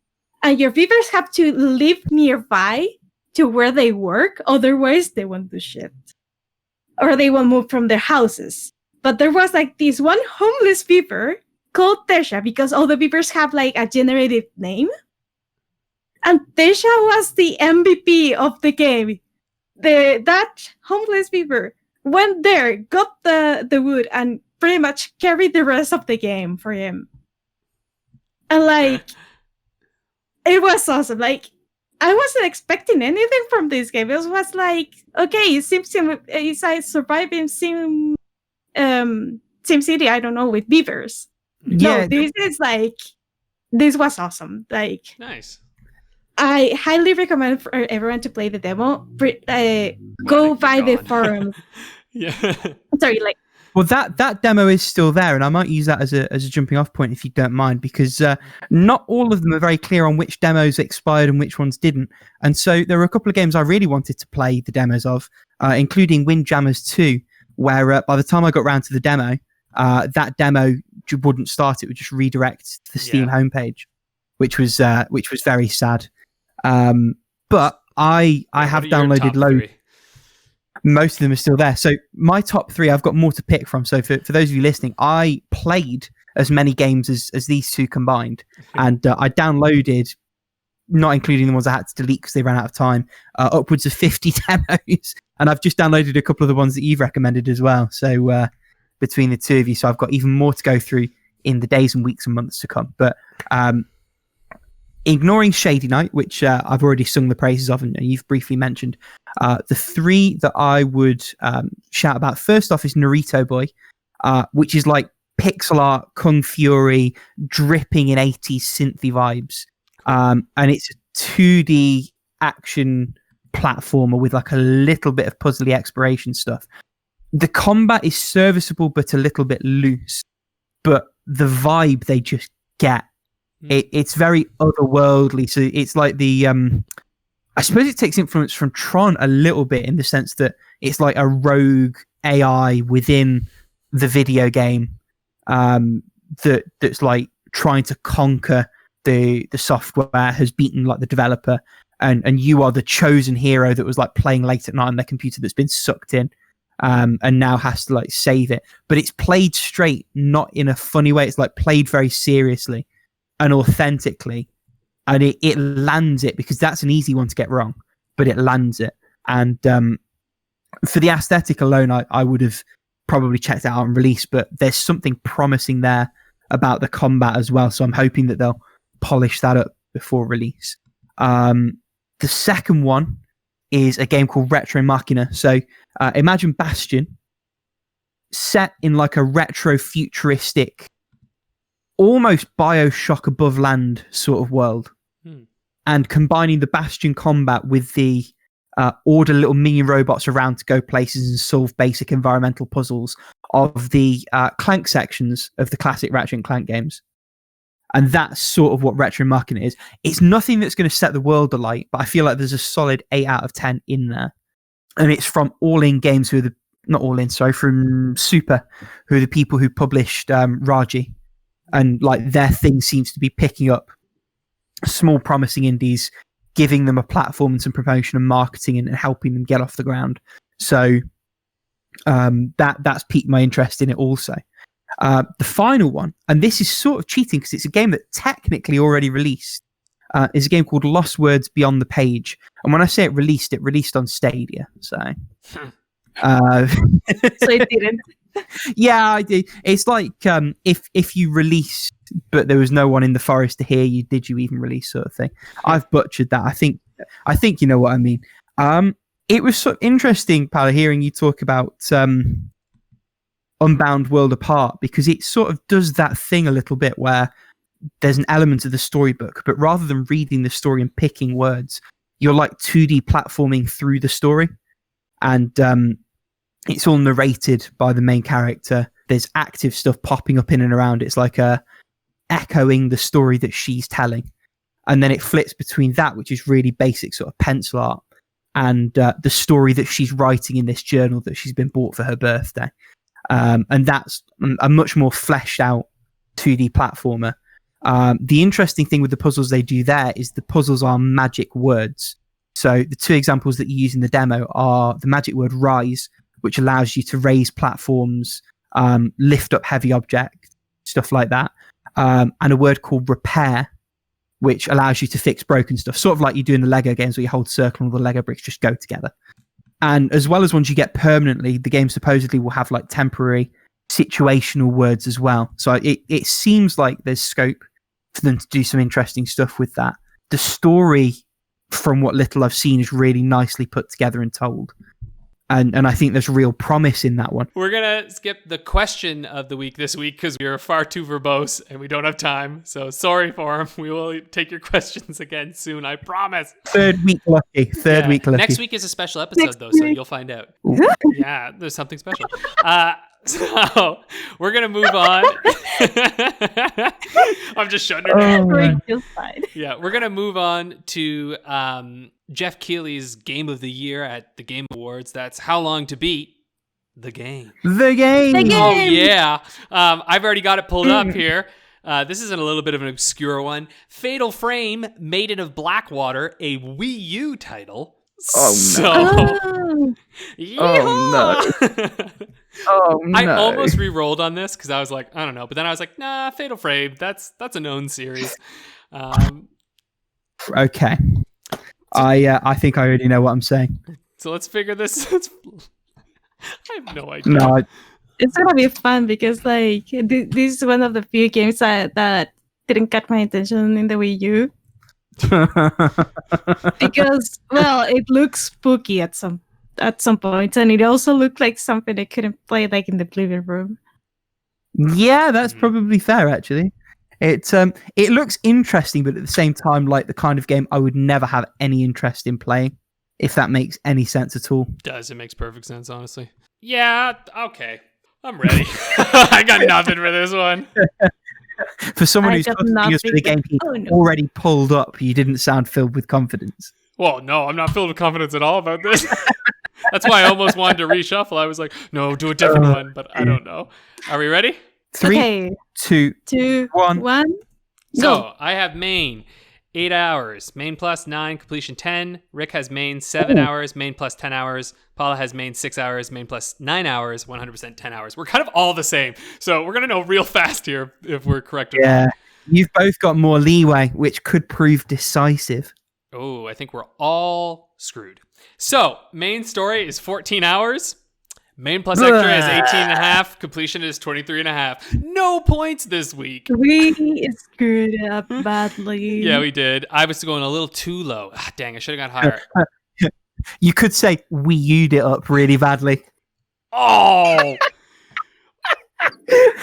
and your beavers have to live nearby to where they work, otherwise they won't do shit, or they will move from their houses. But there was like this one homeless beaver called Tesha, because all the beavers have like a generated name, and Tesha was the MVP of the game. That homeless beaver went there, got the wood, and pretty much carried the rest of the game for him. And like, it was awesome. Like, I wasn't expecting anything from this game. It was like, okay, it seems it's a surviving Sim City, I don't know, with beavers.
Yeah.
No, this was awesome. Like,
Nice.
I highly recommend for everyone to play the demo. Go by the forum.
Yeah.
Sorry, like
Well, that demo is still there, and I might use that as a jumping off point if you don't mind, because not all of them are very clear on which demos expired and which ones didn't. And so there were a couple of games I really wanted to play the demos of, including Windjammers 2, where by the time I got round to the demo, that demo wouldn't start; it would just redirect to the Steam homepage, which was very sad. But I have downloaded loads. Most of them are still there. So my top 3, I've got more to pick from. So for those of you listening, I played as many games as these two combined, and I downloaded, not including the ones I had to delete because they ran out of time, upwards of 50 demos, and I've just downloaded a couple of the ones that you've recommended as well. So between the two of you, so I've got even more to go through in the days and weeks and months to come. But ignoring Shady Night, which I've already sung the praises of and you've briefly mentioned, the 3 that I would shout about first off is Naruto Boy, which is like pixel art, Kung Fury, dripping in 80s synthy vibes. And it's a 2D action platformer with like a little bit of puzzly exploration stuff. The combat is serviceable but a little bit loose, but the vibe they just get, it's very otherworldly. So it's like the I suppose it takes influence from Tron a little bit, in the sense that it's like a rogue AI within the video game that's like trying to conquer the software, has beaten like the developer, and you are the chosen hero that was like playing late at night on their computer that's been sucked in, and now has to like save it. But it's played straight, not in a funny way. It's like played very seriously and authentically, and it lands it, because that's an easy one to get wrong, but it lands it. And for the aesthetic alone, I would have probably checked it out on release, but there's something promising there about the combat as well, so I'm hoping that they'll polish that up before release. The second one is a game called Retro Machina. So imagine Bastion set in like a retro futuristic, almost Bioshock above land sort of world, and combining the Bastion combat with the order little mini robots around to go places and solve basic environmental puzzles of the Clank sections of the classic Ratchet and Clank games. And that's sort of what Retro Machina is. It's nothing that's going to set the world alight, but I feel like there's a solid 8 out of 10 in there. And it's from All In Games, from Super, who are the people who published Raji. And like their thing seems to be picking up small promising indies, giving them a platform and some promotion and marketing, and helping them get off the ground. So that's piqued my interest in it also. The final one, and this is sort of cheating because it's a game that technically already released, is a game called Lost Words Beyond the Page. And when I say it released on Stadia. So,
so it didn't.
Yeah, I did. It's like if you released, but there was no one in the forest to hear you, did you even release, sort of thing. I've butchered that. I think you know what I mean. It was so interesting, Paula, hearing you talk about Unbound World Apart, because it sort of does that thing a little bit where there's an element of the storybook, but rather than reading the story and picking words, you're like 2D platforming through the story. And it's all narrated by the main character. There's active stuff popping up in and around. It's like echoing the story that she's telling. And then it flips between that, which is really basic sort of pencil art, and the story that she's writing in this journal that she's been bought for her birthday. And that's a much more fleshed out 2D platformer. The interesting thing with the puzzles they do there is the puzzles are magic words. So the 2 examples that you use in the demo are the magic word rise, which allows you to raise platforms, lift up heavy objects, stuff like that. And a word called repair, which allows you to fix broken stuff, sort of like you do in the Lego games where you hold circle and all the Lego bricks just go together. And as well as ones you get permanently, the game supposedly will have like temporary situational words as well. So it seems like there's scope for them to do some interesting stuff with that. The story, from what little I've seen, is really nicely put together and told. And I think there's real promise in that one.
We're going to skip the question of the week this week because we are far too verbose and we don't have time. So sorry for them. We will take your questions again soon, I promise.
Third week lucky. Week lucky.
Next week is a special episode, though, so you'll find out. Yeah, there's something special. So we're gonna move on. I'm just shutting her down.
Rick feels fine.
Yeah, we're gonna move on to Jeff Keighley's Game of the Year at the Game Awards. That's How Long to Beat the Game.
The game.
The game.
Oh yeah, I've already got it pulled up here. This is a little bit of an obscure one. Fatal Frame, Maiden of Blackwater, a Wii U title.
Oh, no.
Yeehaw!
Oh no.
I almost re-rolled on this because I was like, I don't know, but then I was like, nah, Fatal Frame, that's a known series.
Okay. I think I already know what I'm saying.
So let's figure this. I have no idea.
No,
It's gonna be fun because like this is one of the few games that didn't catch my attention in the Wii U because well, it looks spooky at some points, and it also looked like something I couldn't play like in the living room.
yeah, that's probably fair. Actually, it looks interesting, but at the same time, like the kind of game I would never have any interest in playing. If that makes any sense at all.
It makes perfect sense, honestly. Yeah, okay. I'm ready. I got nothing for this one.
For someone
I
who's
got
talking us for the game he
nothing.
already pulled up, you didn't sound filled with confidence.
Well, no, I'm not filled with confidence at all about this. That's why I almost wanted to reshuffle. I was like, no, do a different one, but I don't know. Are we ready?
3,
Okay,
2,
2,
1.
1.
So
Go.
I have main 8 hours, main plus 9, completion 10. Rick has main 7 hours, main plus 10 hours. Paula has main 6 hours, main plus 9 hours, 100% 10 hours. We're kind of all the same. So we're going to know real fast here if we're correct or not.
Yeah, you've both got more leeway, which could prove decisive.
Oh, I think we're all screwed. So main story is 14 hours. Main plus extra is 18.5. Completion is 23.5. No points this week.
We screwed up badly.
Yeah, we did. I was going a little too low. Ah, dang, I should have gone higher.
You could say we U'd it up really badly.
Oh!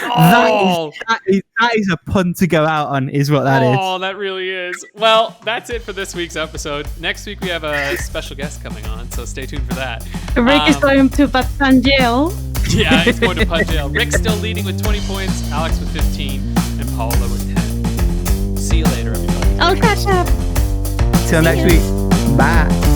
Oh!
That is a pun to go out on, is what that is.
Oh, that really is. Well, that's it for this week's episode. Next week we have a special guest coming on, so stay tuned for that.
Rick is going to Patan jail.
Yeah, it's going to Pud Jail. Rick's still leading with 20 points, Alex with 15, and Paula with 10. See you later, everybody.
I'll catch up.
Till next week. Bye.